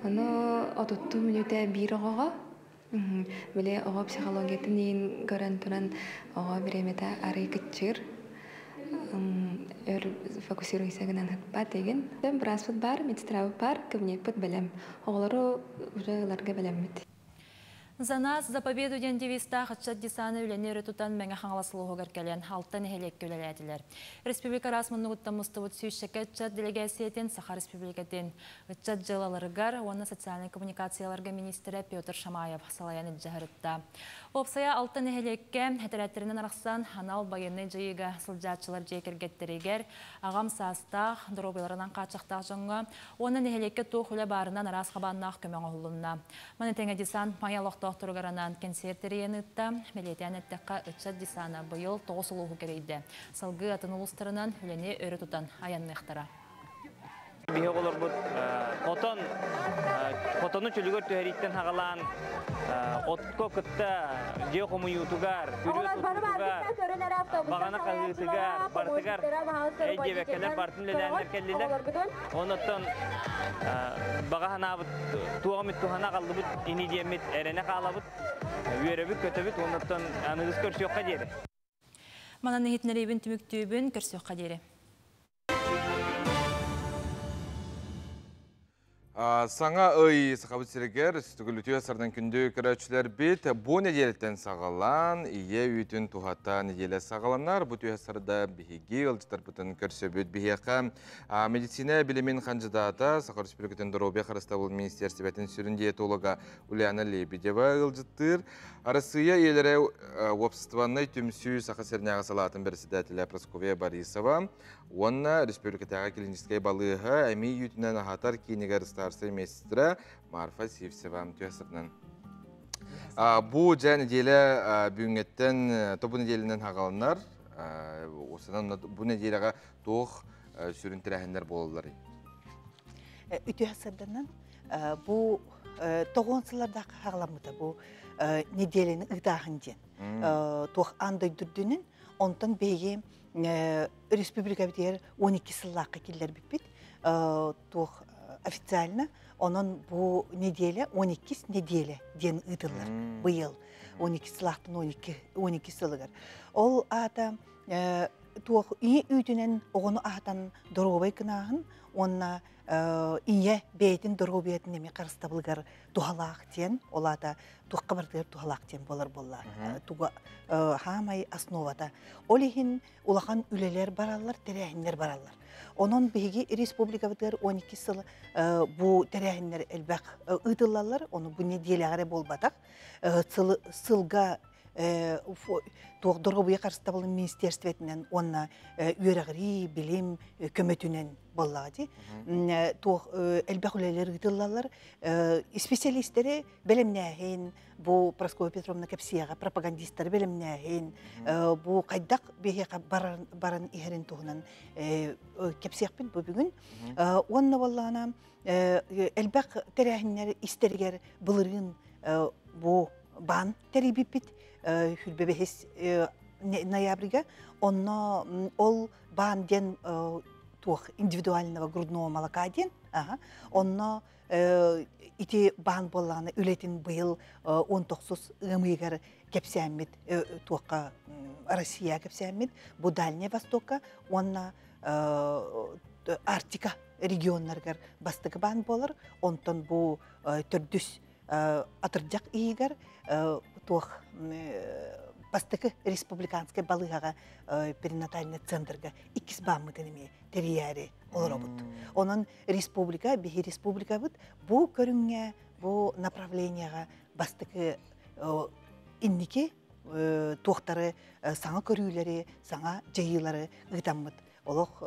Оно отутту мүнөтө бир ого, биле ого психологиятын ийин көрөн туран ого биремете ары кытчыр. Фокусируйся гынан хатпа деген. Брас вот бар, медсестра бар, кабинет под белем. Оголору уже ларга белеммит. За нас за победу ден девиста хатчат десаны үленері тұтан мәңі қаңласылығы көркелен алтын әхелек көлеләділер. Республика расмынны ұттамысты ұт сүйшекет чат делегациятен Саха Республикатен ұтчат жылаларығар, оны социальный коммуникацияларға министрі Петр Шамаев салаян үджағырытта. Опсая алтын әхелекке әтірәттерінен арақсан ханал байыны жайыға сылжатшылар жекергеттерегер, ағам састақ, дұробыларынан қачақтақ жоңға, оның әхелекке тоқылы барынан арас қабаннақ көмен оғылынна. Маны тәңі десан майалықты Оқтырғаранан концертериенітті, мелетен әттіққа үтшат десаны бұйыл тоғыз ұлығы керейді. Салғы атын ұлыстарынан үлене өрі тұтан аяннықтыра. Бихе олар бұд, қотоны чөлігер түйеріттен хағалан, отко күтті, же қомы ютугар, түрі тұтугар, бағана қағытыгар, бартыгар, әйде бәкелер, бартын леләнер кәлілер. Оныттан бағана бұд, туғамет туғана қалды бұд, ини демет әріне қала бұд, үйері бұд, көті бұд, оныттан анығыз көрсіоққа дері. Мананы хетнерейбін түміктүйбін көрсіоққа дері. Саңа ой сақабыт сірегер, үстігілі сардан күнді көрәтшілер бет, бұл неделеттен сағалан, ие үйтін туғата неделе сағаланар, бұл түйесарда бігеге ұлжытар бұтын көрсе бөт бігеқа. Медицина білімін қанжыдата, Сақа Республикатын Дұробе Қарыстауыл Министерсібетін сүрін диетолога Ульяна Лебедева ұлжыттыр. Арысыя елері опсыстыванной түмсүй Сақа Серняға салатын бірсідәтілі Прасковия Борисова. Онна Республикатаға клиническай балыға әмей үйтінен ағатар кейінігер старсы местірі Марфа Севсева түйесірінен. Бұл жа неделі бүгінгеттен тобу неделінен ағалынар, бұл неделіға тоқ сүрінтірәхіндер болылар. Үтүйесірденен бұл тоғынсылардағы ағаламыда бұл неделіні ұғдағын ден. Тоқ андай дүрдінің, онтан бейге Республика бітер 12 сыллаққа келдер бітпет. Тоқ официально onun bu nedelе 12 nedelе den ыдылар быйыл 12 сылақтың 12 сылығыр. Ол ата туох ие үйтінен оғыны атан дұрғыбай кынағын, онна ие бейтін дұрғыбайтын еме қарыстабылғар туғалақ тен, ол ата туаққа бардығыр туғалақ тен болар. Туға хамай основада. Ол ехін улақан үлелер баралар, тәрәхінлер баралар. Onun bihi Республика бітер 12 сыл bu тәрәхінлер әлбәқ ұдылалар, onu bu nedelere болбадақ. Сылға Дұрғыбыя қарыстабылы министерстветінен онна үйерағыри, білім, көметінен боллады. Әлбәқ үлелер ұдылалар. Специалистері білімнәхен, bu Прасковия Петровна Капсияға пропагандисттар білімнәхен, bu қайдақ бейеға баран иғерін тұғынан Капсияқпен бұл бүгін. Онна боллағына әлбәқ тәрәхінлер істергер бұлырын bu ban teribipit hülbebehis ноябрьга онно ол ban den тух индивидуального грудного молока ден онно ити ban болланы үлетин быйыл 19 ымыгар кепсәммит туққа Россия кепсәммит бу Дальний Востокка онна Арктика регионнаргар бастыгы ban болар онтон бу төрдүс атырдяк игер тух бастыкы республиканская балыгага перинатальный центрга 2 баммытынеме терияри олоробут. Онун республика, бихи республика бут, бу көрүнгө, бу направленияга бастыкы инники тухтары саңа көрүүлери, саңа жайылары ыдаммыт. Олох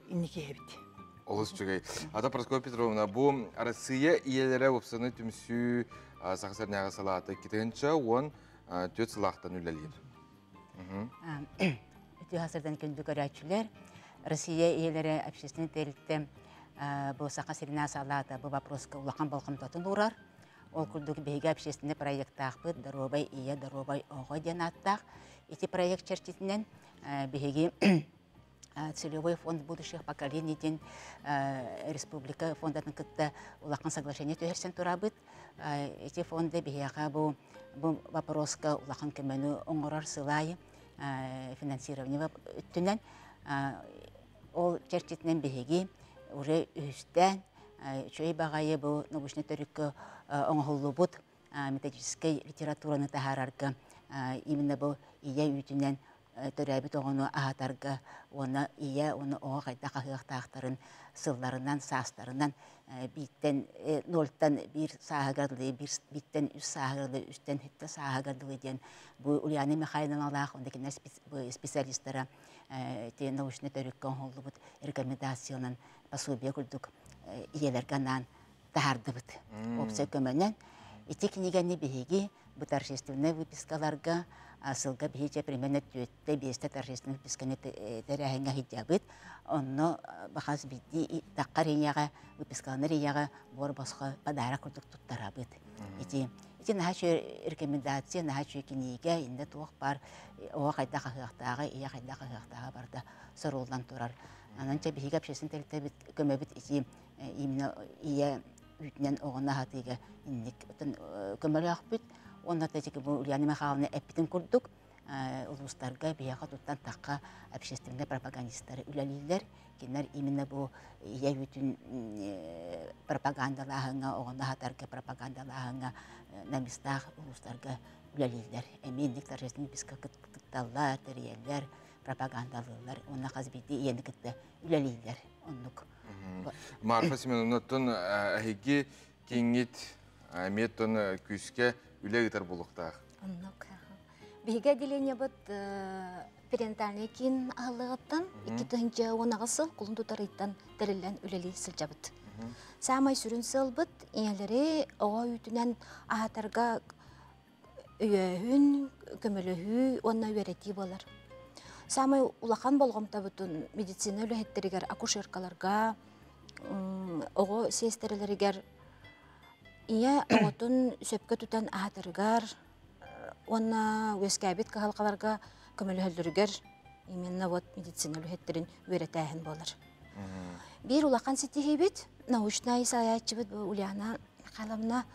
инники эбит. Олыс жүгей. Ата Прасковия Петровна, бұл Россия иелері өпсіні түмсі сақсарняға салаты кетігінші, он төт сылақтан үлелер. Өте ғасырдан күнді көрәтшілер, Россия иелері общественный тәрілтті бұл сақсарняға салаты бұл вопросқа ұлақан балқым тұтын ұрар. Ол күрдігі бейгі общественный проекттақ бұд, Даробай ие, Даробай оғы ден аттақ. Эти проект чертетінен бейгі целевой фонд будущих поколений ден республика фондатын кытта улақан соглашение төһерсен турабыт. Эти фонды бияқа бұл вопроска улақан көмені оңырар сылай финансирование өттінен. Ол чертетінен бейге уже үстен чөй бағайы бұл научный төріккі оңғылы бұд методической литератураны тахарарга именно бу ия үтүнен төрәбит оғыны ағатарға, оны ия, оны оға қайда қағықтақтарын, сылларынан, састарынан, биттен, нолттан бір сағығардылы, биттен үс сағығардылы, үстен хетті сағығардылы ден. Бұл Ульяна Михайловна Аллах, ондакина специалистара, научный төріккен қолы бұд, рекомендациялынан пособие күлдік иелерганан тағарды бұд. Опция көмінен, ити книганы бейгі, бұл торжественный выпискаларға, асылға бейже примерно түйетті бесті торжественный выписканы тәрәхінға хидябыд. Онны бақаз бейді таққа рейяға, выпискаланы рейяға бор босқа падара күлдік тұттара бұд. Ити наға шөй рекомендация, наға шөй книга, инде туық бар, оға қайда қағықтаға, ия қайда қағықтаға барды сұрулдан тұрар. Ананча бейге общественный тәлітті көмөбіт ити именно ия үтінен оғына хатыға иннік көмөлі ақпыт. Онда тәжекі бұл Ульяна Михайловна әппетін күрдік. Улустарға бейаға тұттан таққа общественный пропагандисттары үләлейлер. Кенер именно бұл ия үтін пропагандалағыңа, оғына хатарға пропагандалағыңа намистақ улустарға үләлейлер. Әмендік торжественный бізгі қытталар, тәрелер, пропагандалылар. Онна қазбейді ені кітті үләлейлер. Оннық. Марфа Семеновнатын әйге кеңет әметтін күске үләгітер болуқтақ. Оннық. Бейге делене бұд перинатальный кейін ағылығыттан, 2-тігінші онағысы құлын тұтарыйттан дәрілен үләлі сілжабыд. Самай сүрін сыл бұд, еңелері оға үйтінен ағатарға үйәхін, көміліхі, онына өреті болар. Самай улақан болғымта бұтын медицина үләхеттерігер акушеркаларға, оғы сестерілерігер, ие оғытын сөпкі түтен ағатырғар, онына өскәбет қағалқаларға көміліхілдірігер, именно медицина үләхеттерін өретәхін болар. Bir улақан сетихебет, научная саячыбыт Ульяна Михайловна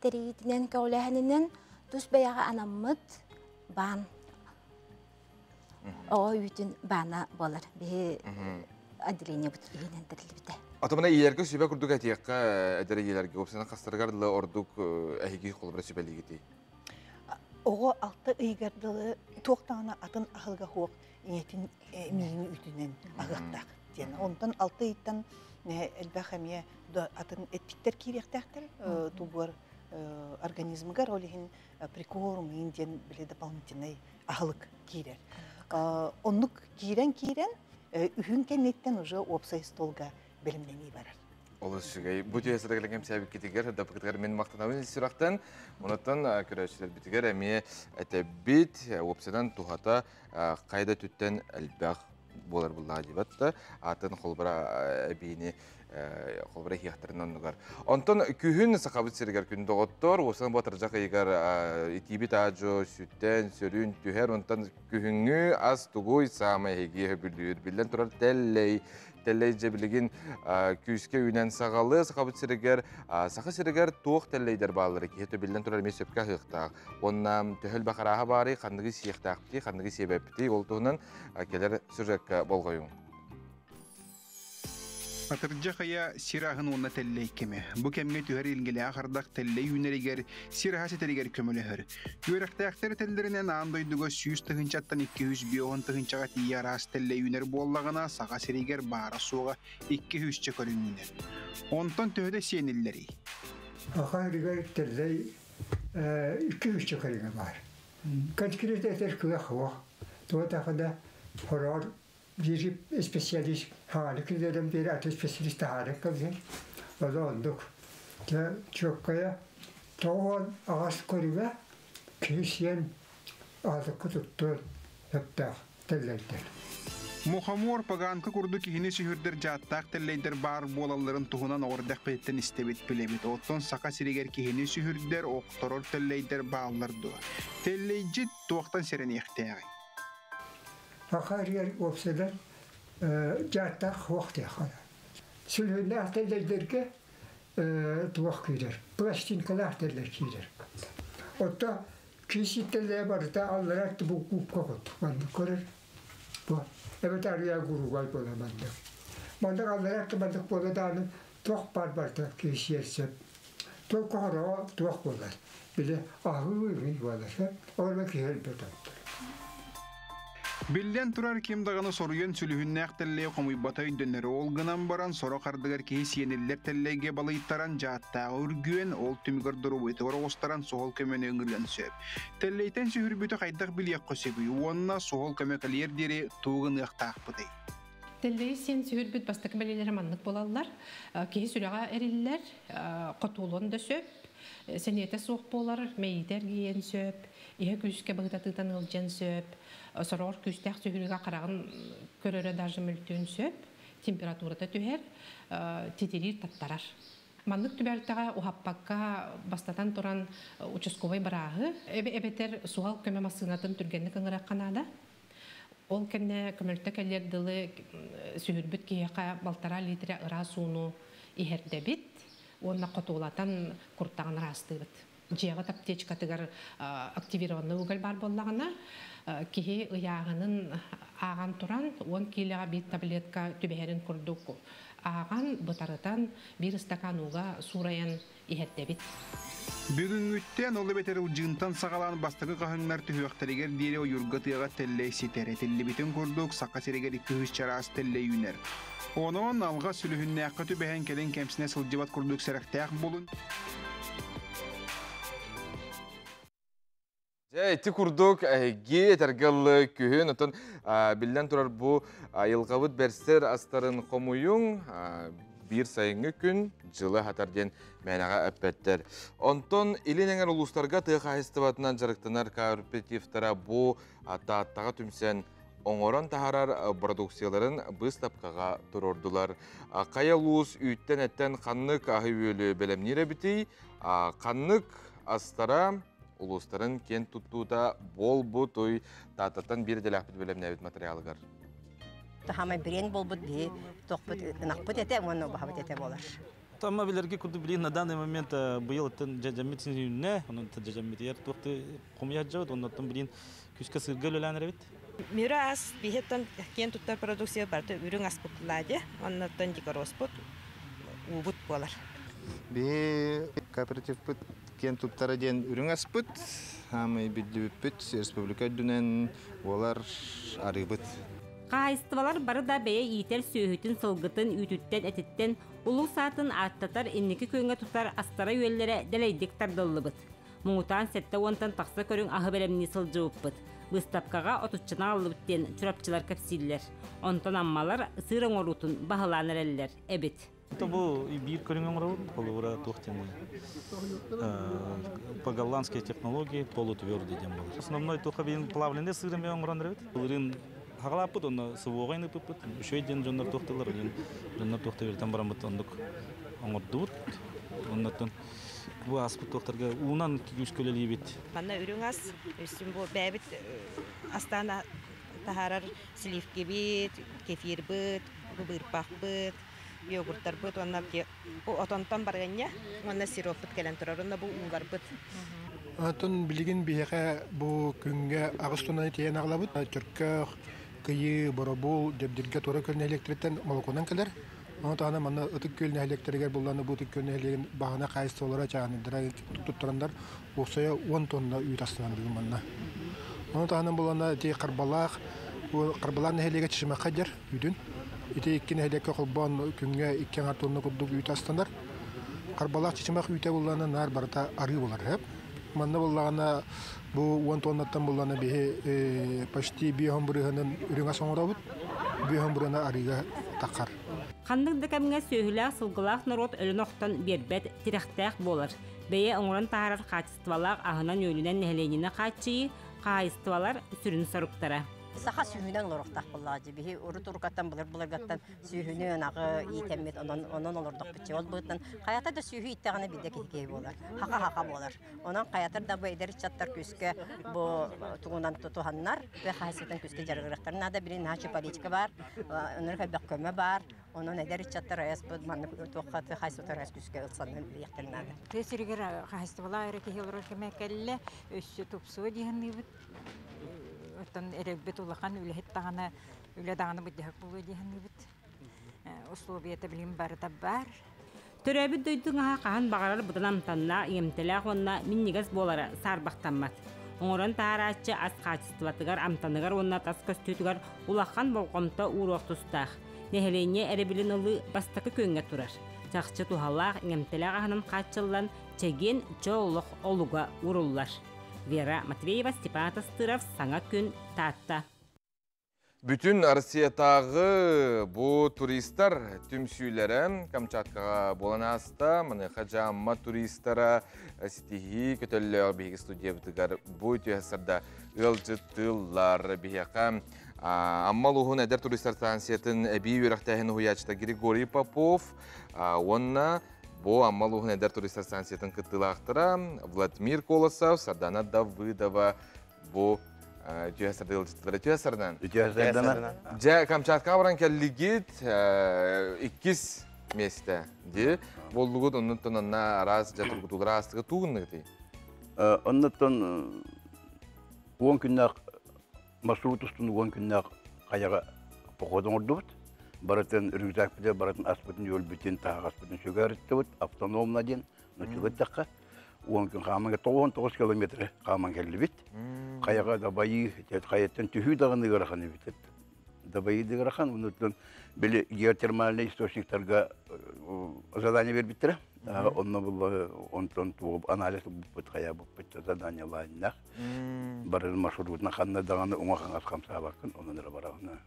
теритинен кәуләхінінен тұс бәяға анаммыт бан. Оға үйтін бана болар. Бе отделение бұт үйінен тірілі біті. Атымына иергі сөйбе күрдік әтияққа әдірі елерге өпсені қастырғардылы ордық әйгі қолыбыра сөйбәлі кетей? Оға алты үйгардылы тоқтағына атын ақылға хоқ ниетін мейіні үйтінен ағықтақ. Ондан алты иттен әлбәқ әмия атын әтпиттер керектәқтір. Тубар организмға ролихин прикорм инден біле дополнительный ағылық керер. Онлық керен үйін кәнеттен уже опсай столға білімдемей барар. Олы шүгей. Бұты әсірігілігім сәбік кетігер, дапықытығар мен мақтанауын сұрақтан. Онаттан көрәшілер бітігер әме әтәбет опсайдан туғата қайда түттен әлбәқ болар бұлға дебатты. Атын қолбыра әбейіне қолбыра хияқтарынан ұғар. Онтан күйін сақабыт сергер күнді оғыттыр. Осан бұтыр жақы егер итибет ажо, сүттен, сөрін, түйер. Онтан күйіні аз тұғой сағымай хеге өбілдер. Білден тұрар тәллей жебілігін күйіске үйнен сағалы сақабыт сергер. Сақы сергер туық тәллейдер бағылары. Кейті білден тұрар мен сөпке қиықтақ. Оннан төхіл бақараға бары қандығы сиықтақпti, қандығы себепті. Ол тұғынан келер сүржекке болғайың. Атырджа қая сирағын онна тәллей кеме. Бұ кемге түйер елгелі ақырдақ тәллей үйнерігер, сираға сетерігер көмілігір. Үйрақтақтары тәлдерінен андойдығы 100 тұғынчаттан 200 биоғын тұғынчаға тия рас тәллей үйнер боллағына саға серігер бара суға 200 көріңінер. Онтан түйді сенілері. Ақырығар тәллей 200 көріңі бар. Конкретті әтер күлі қуақ. Туатақыда хорор bir spesialist halik dedim bir atı spesialist halik kızım. O da olduk. Çok kaya toğun ağaç koruva kişiyen azıkı tuttu yaptı tellerdir. Muhamur paganka kurdu kihini sühürdür jattaq telleyder bar bolaların tuğunan ordaq petten istebit bilebit. Otton saka siriger kihini sühürdür oqtoror telleyder bağlardı. Telleycit tuğtan sereni ihtiyari. Akar opseler jattaq vakti xala. Sülhünde ahtellerderke tuğaq kürer. Plastinkalar teller kürer. Otta kişi telleye barıda allara bu kupka kotu. Bandı korer. Bu. Evet araya guru gay bola bandı. Bandı allara bandı bola da tuğaq bar barda kişi yersep. Tuo kohraa tuokkolla. Bile ahıvı var. Orada kihel beton. Билден турар кем даганы соруен сүлүхүннәк телле комуйбатай дөннөр олгынан баран соро кардыгар ки сиенеллер теллеге балыйттаран жаатта үргүен ол түмгөр дуру этор остаран сохол көмөнө ыңгырган сөп. Теллейтен сүрбүтө кайдак билек көсөбү. Онна сохол көмөкөлер дири тугын ыктакпыды. Теллей сен сүрбүт бастык белелер маннык болалар. Ки сүрага эриллер, котулон да сөп. Сенете сук болар, мейдер киен сөп. Ihe küske bağıtatıdan ılcan söp, soror küstek sühürüge karağın köröre даже mültün söp, temperaturada tüher, titirir tattarar. Manlık tübertağa uhappakka bastatan turan uçuskovay barağı, ebeter sual köme masınatın türgenlik ıngırak kanada. Ol kenne kömültte keller dılı sühürbüt kiyaka baltara litre ıra sunu iherde bit, onunla kotulatan kurtağın rastı bit. Жеғат аптечкатыгар активированный угол бар боллағына кихи ыяғының аған туран 10 килоға бит таблетка түбәһәрін күрдік аған бұтарытан бір стакан уға сураян ихеттебит. Бүгүнгүттен олы бетер ұжынтан сағалан бастығы қағынлар түхіяқтарегер дере ойырғатыға теллей сетере теллебетін күрдік саққа серегер 200 чарас теллей үнер. Оның алға сүліхінне ақы түбәһен келен кәмсіне сылжыбат күрдік сәріқтәқ болын. Эти курдук ге тергеллы күһүн отон билден турар бу айылгабыт берсер астарын комуюң бир сайынгы күн жылы хатарден мәнага әппеттер. Онтон иленеңер улустарга тыга хастыбатынан жарыктанар кооперативтара бу аттага түмсен оңорон тахарар продукцияларын быстапкага турордулар. Кая улус үйттен эттен каннык ахыөлү белемнире бити, каннык астара улустарын кен туттууда болбут той тататтан бир делахпыт бөлемнебит материалыгар. Тахамай брен болбут би токпут накпыт эте онно бахабыт эте болар. Тамма билерге куду билин на данный момент быйыл жажамит синүнне, онун жажамит ер токты комуяжабыт, оннотон билин күскө сыргыл өлөнөр бит. Мира ас бихеттен кен туттар продукция барты үрүң аспытлады, оннотон жикороспут убут болар. Би кооператив бут кен туттары ден үрүң аспыт, хамы биддүбүт республика дүнен олар арыбыт. Кайыстывалар бары да бәе итер сөйүтүн сылгытын үтүттен этиттен улуу саатын аттатар инники көңө тутар астара үеллере делейдик тардыллыбыт. Муңутан сетте онтан такса көрүң ахы беремни сылжыбыт. Выставкага отуччана аллыбыттен чурапчылар кепсиллер. Онтан аммалар сыр оңорутун бахыланыр эллер эбит. Бу бир көрүнгөн оңорот, болура тохтен. По голландской технологии полутвёрдый дем болот. Основной тоха бин плавленный сырым оңорондар бит. Булырын хагалаппыт, оны сывогайны пыппыт. Ушой ден жондар тохталар, жондар тохта берден барамыт ондук оңордубут. Оннотон бу аспыт тохтарга унан күч көлөлүй бит. Манна үрүң ас, үстүн бу бәбит астана тахарар сливки бит, кефир бит, бырпак бит. Йогурттар бит, онна отонтан баргanya, онна сироп бит келен турар, онна бу унгар бит. Атын билигин бияка бу күнгө агыстынан тиен аглабыт, түркө кыйы боробул дебдирге тора көлн электритен молоконан келер. Онтана мана ытык көлн электригер булланы бу тик көлн элеген багана кайсы олара чаганы дирай туттурандар, оксая 10 тонна үйт астынан бүгүн манна. Онтана булана ти карбалак, бу карбалан элеге чишме кадер үйдүн. Ите иккен элекке колбон күнгө 2 тонна кудук үйт астандар. Карбалак чишме үйтө булланы нар барта ары булар хеп. Манна буллагана бу 10 тоннаттан булланы бе почти биомбурыгынын үрүңө соңорабыт. Биомбурына арыга такар. Хандык кемге сөйләк сылгылак народ өлөнөктөн бербет тирехтәк болар. Бее оңран таарар качествалак агынан өйлүнен нехленине качы, кайыстывалар сүрүн саруктара. Саха сүйүнөн лороктак буллажы бихи урутуркаттан буларгаттан сүйүнөн агы итемет онон олордок бичи ол бытын каята да сүйү иттегene бидек кей болар хака болар онон каятар да бейдер чаттар күскө бу тугунан тутуханнар бе хайсетен күскө жаргырактарына да бирин хачы политика бар онор кебек көмө бар онон эдер чаттар аяс бу манны тукаты хайсетер аяс күскө ылсанын яктарнада тесиргер хайстыбалар кехелер кемекелле өссө тупсу дигенди Оттан эребет улахан үлехет тагана үле даганы бит булы дигән бит. Условията билим бар да бар. Төрөбүт дойдуңа кахан багарар бутанам танна емтеле онна миннигес болара сарбахтаммат. Оңорон таарачы ас качестватыгар амтаныгар онна тас көстүтүгар улахан болкомто уруоктустах. Нехелене эребилин ылы бастакы көңгө турар. Чакчы тухаллах емтеле каханын качыллан чеген жоллох олуга уруллар. Вера Матвеева, Степан Тастыров, Саңа күн татта. Bütün Россиятағы bu туристар түмсүйлері Камчаткаға болан аста, маны қажамма туристара сетихи көтөлі бейгі студия бұтығар бұй түйәсірді ылжыттылар бейіға. Аммал ұғын әдер туристар станциятын әбей өріқтәхін ұячыда Григорий Попов, онна Бо аммал ұғын әдер туристар станциятын кыттылақтыра Владимир Колосов, Сардана Давыдова, бо түйәсірді ылжыттылары түйәсірден. Жа Камчатқа баран кәлігет 2 месте. Болдығыд оннықтан анна араз жатыр күтулар астығы туғынны ғыты? Оннықтан 10 күннақ маршрут ұстын 10 күннақ қаяға походың орды бұд. Баратын рюкзак біде, баратын аспытын өл бүтін, тағы аспытын шөгер етті бұд, автономна ден, нөтілі таққа. 10 күн қаманға 99 километрі қаман кәлі біт. Қаяға дабайы, қаяттан түхі дағыны ғырақаны бітет. Дабайы дығырақан, ұныттан білі геотермальный источниктарға задание бербіттірі. Онна бұл онтон туғып анализ бұд қая бұд задание лайынақ. Баратын маршрутына қанна дағаны оңақан асқам сабақын, онын ұры барағына.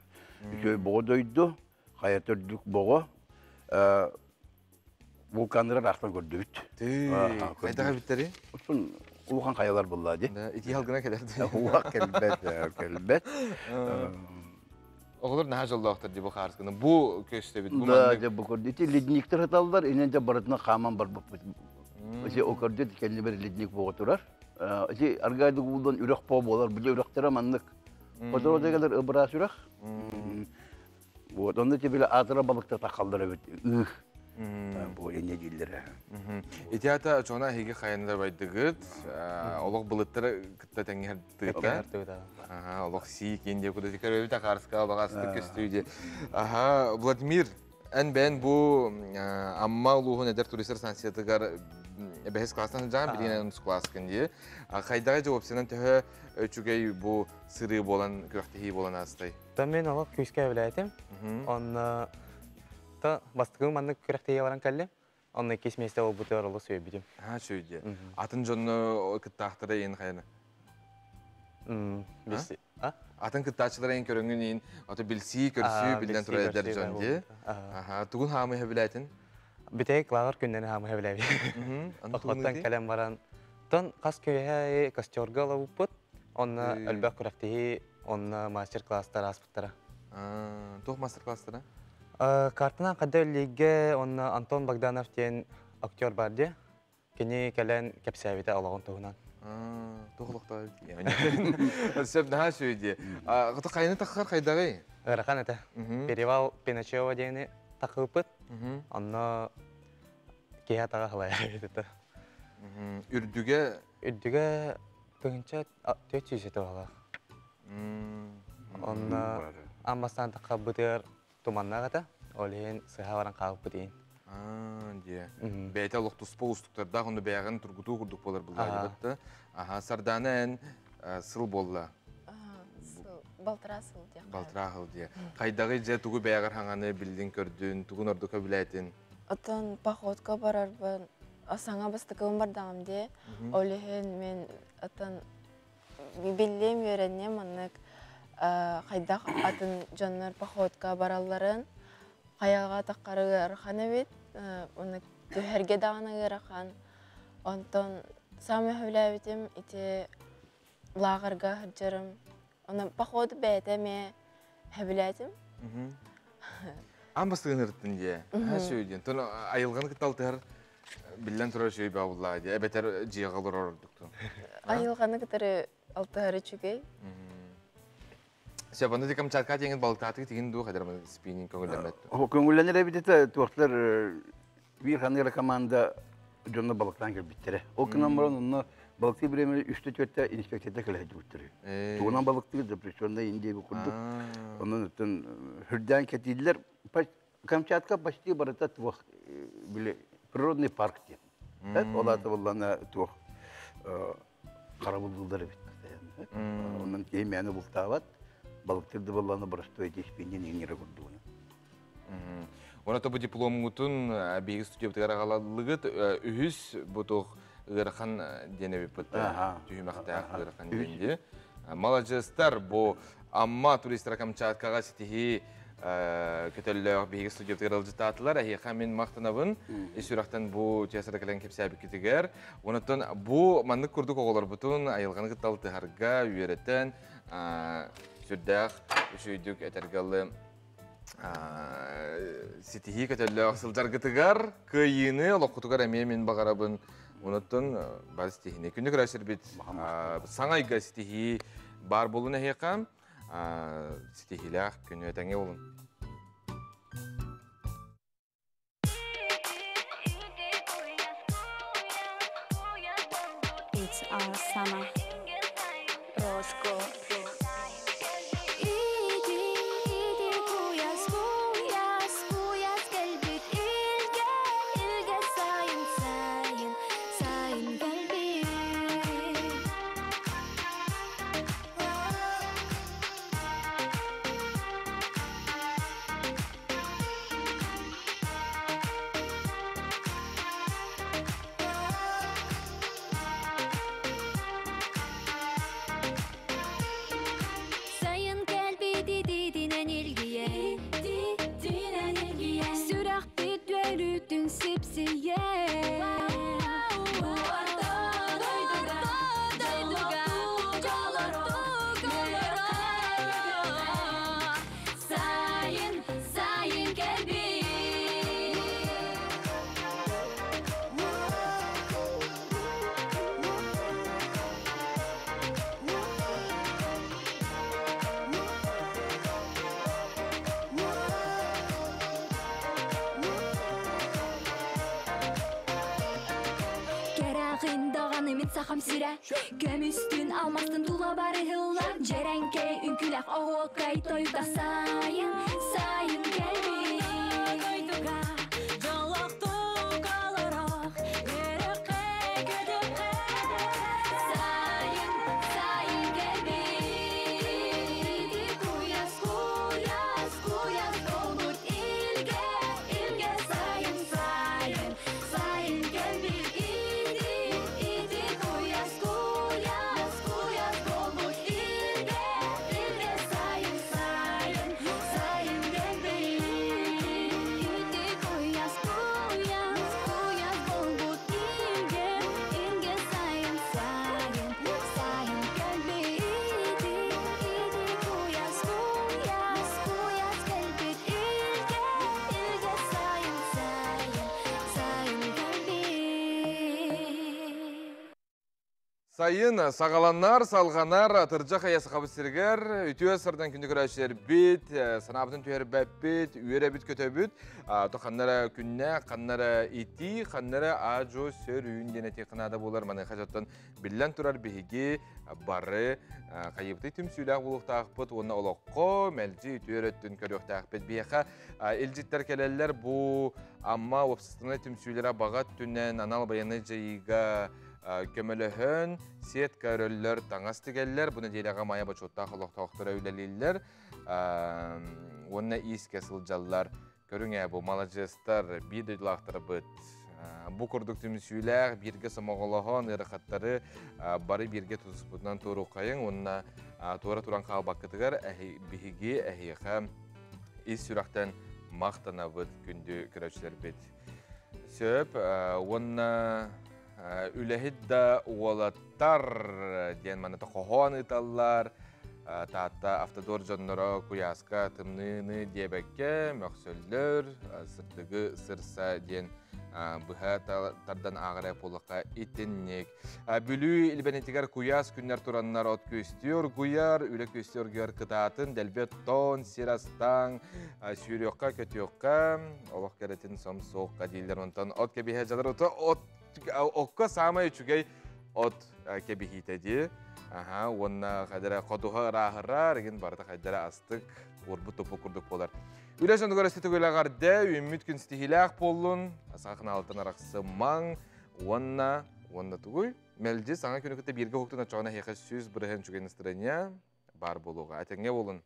Үшөй бұғы дойды, қаяттырдық бұғы, вулканырар ақтан көрді бүт. Қайдаға біттері? Улухан қаялар болады. Ити халғына кәдерді? Уақ кәлбәт. Оғылыр наға жолда оқтыр деп қарысқыны. Бұ көшті біт? Да, деп бұқырды. Ити ледниктер аталылар, енен де барытына қаман бар бұқ бұд. Өсе оқырды, кәліне бір ледник бұғы тұрар. Өсе арғайды құлдан үрек бұғы болар, бұлі үректері манлық. Отыр одағалар ұбырас үрек. Онда тебелі атыра балықта тақалдыр өбет. Бұл ене дейлері. Итиата çoğuna hege xayanlar baydıgıt. Olaq bılıttırı kıtta tengер dıgıtta. Olaq siyik ende kuda dikar öbüta qarısqa olaq köstüyde. Vladimir, ben bu amma uluğun eder turistler stansiyatıgar behes klastan jağın birine unus klaskın diye. Qaydağa cevap senen töhö öçügey bu sırı bolan, küraqtehi bolan astay. Ben olaq küyüske evlədim. Onu та бастығым манны күрәктеге баран кәлі, онны кес месте ол бұты орылы сөй бідім. Сөйде. Атын жонны кыттақтыры ең қайыны? Білсі. Атын кыттақчылары ең көріңін ең, аты білсі, көрсі, білден тұра әдер жон де. Тұғын хамы әбіләйтін? Бітек лағыр күннені хамы әбіләбі. Оқтан кәлем баран. Тон қас көйе костерға алып бұд, онны әлбәк күрәктеге, онны мастер-класстар аспыттара. Тоқ мастер-класстара? Картынан қадда өліге оны Антон Богданов ден актер бар де, кені кәлін кәпсәбеті алағын тұғынан. Тұғылықта өлді. Сөп наға сөйде. Қыты қайыны таққар қайдағай? Ғырақан әті. Перевал Пеначева дені тақылпыт, оны кейа таға қылай әйдеті. Үрдіге? Үрдіге тұғынша 400 еті оға. Оны амбастан таққа бұтыр Туманна ғата, олейін сыға баран қағып бұдейін. Бәйті алық тұспа ұстықтарда, ғынды бәйіғын тұргыту құрдық болар бұлдай бұтты. Сарданы ән сыл болла? Балтыра сыл де. Балтыра сыл де. Қайдағы жа тұғы бәйіғыр хаңаны білдің көрдің, тұғын орды көбіләйтін? Отын пақотқа барар бұн, асаңа бастықығым бардағым де, олейін мен білдем өреннем анық қайдақ атын жоннар походка бараларын қаяға таққары ғырқан өбет, оны түйерге дағаны ғырқан. Онтон самы хөвләбетім, ите лағырға ғыржырым. Оны походы бәйтеме хөвләтім. Амбастығын ұрттын де, сөйден. Тұны айылғаны күтталтығыр білден тұрар сөй бауылла де, әбетер жиғалыр ордықты. Айылғаны күттірі алтығыры чүгей. Себанды де Камчатқа теңін балықтатығы теген дуы қадар мұны спиннин көңілденбәтті? Көңілденер әбететі туақтар бір қанығыра команда жонны балықтан кірбеттері. Ол күнан бұрын оны балықты біремелі 3-4 инспекцияда кіләді өттірі. Туғынан балықтығы депрессионда индей бұл күрдік. Onun için hürden ketiydiler. Kamçatka başlığı barata tuğ bile природный парк дейм. Олаты боллана туох қарабылдылары бит. Онан кейін мәні бұлтабат, балықтырды болланы бұрысты өтеспенен еңері күрдуыны. Оны тобы дипломутун бейгі студияптығар ағалалығыт үхіс бұтық ғырқан дене бепітті. Түйімақтақ ғырқан денде. Малажыстар бұл амма туристер Камчаткаға сетихи көтеллер бейгі студияптығар алжытатылар. Әйеқа мен мақтанабын. Исурақтан бұл тиясырда кәлен кепсәбі кетігер. Онытын бұл маңдық күрдік оғылар бұтын айылғаны қытталтығарға үйереттен сүрдәқ үшүйдік әтергалы сетихи көтеллер ақсылжар гытығар көйіні лоққытығар әме мен бағарабын. Онытын бар стихіне күнді көрәшір бет саңайға стихи бар болуын әйеқам стихилях күні өтәңе олын. It's our summer. Roscoe. Сахам сирә, көм үстін алмастын тула бары хыллар. Жерәнке үнкіләк оғылқай тойда сайын, сайын кәлбі. Тойдуға жалақты қаларақ, еріқе көдіқе. Сайын, сайын кәлбі. Куяс, куяс, куяс, қолбұт илге, илге сайын, сайын, сайын кәлбі. Сайын сағаланар, салғанар, тұржақ аясы қабыстыргер, үтіе сырдан күнді көрәшілер бет, санабытын түйер бәп бет, үйері бет көті бет, қаннара күнне, қаннара ити, қаннара ажо сөр үйін денеті қынада болар. Маны қажаттан біллән тұрар бейге бары қайыпты түм сүйләқ болуқтақ бұд, оны олыққо, мәлжі үтіер өттін көріқтақ бет. Бейқа елжеттер келелер бұл амма опсыстығына түм сүйлері бағат түннен анал баяны жайыға көмөлөһөн сет көрөллөр таңастыгеллер буну дейлега мая бачотта холоктоктор өйлелиллер онна иске сылжаллар көрүңө бу малажестар бидилактар быт бу курдук түмүсүйлер бирге самоголохон ырахаттары бары бирге тузбутан туру кайын онна тура туран калбаккытыгар биһиги эхиха ис сүрактан мактана быт күндү көрөчүлөр бит сөп онна үләхидда уолаттар ден манаты қохон италлар таатта автодор жоннора куяска тымныны дебекке мөксөллөр сырдыгы сырса ден бұха тардан ағырай полыққа итіннек. Бүлі илбенетігер куяс күннер тураннар от көстер, куяр, үлі көстер гөр кытатын, дәлбет тон, сирастан, сүйрекқа, көтіоққа, олық кәретін сомсоққа дейлер онтан от кәбіхе жалар оты, оққа самай үчігей от кәбіхетеді. Онна қадара қодуға рағыра, реген барда қадара астық Орбут топу курдук болар. Үләшен дөгөр стетөгөләгәрдә үмит күн стихиләк болун. Асакын алтын араксы маң, онна тугуй. Мәлҗе саңа күнү көтә бирге хоктына чагына хәкәс сүз бирәһен чугын страния бар булуга. Атеңгә болун.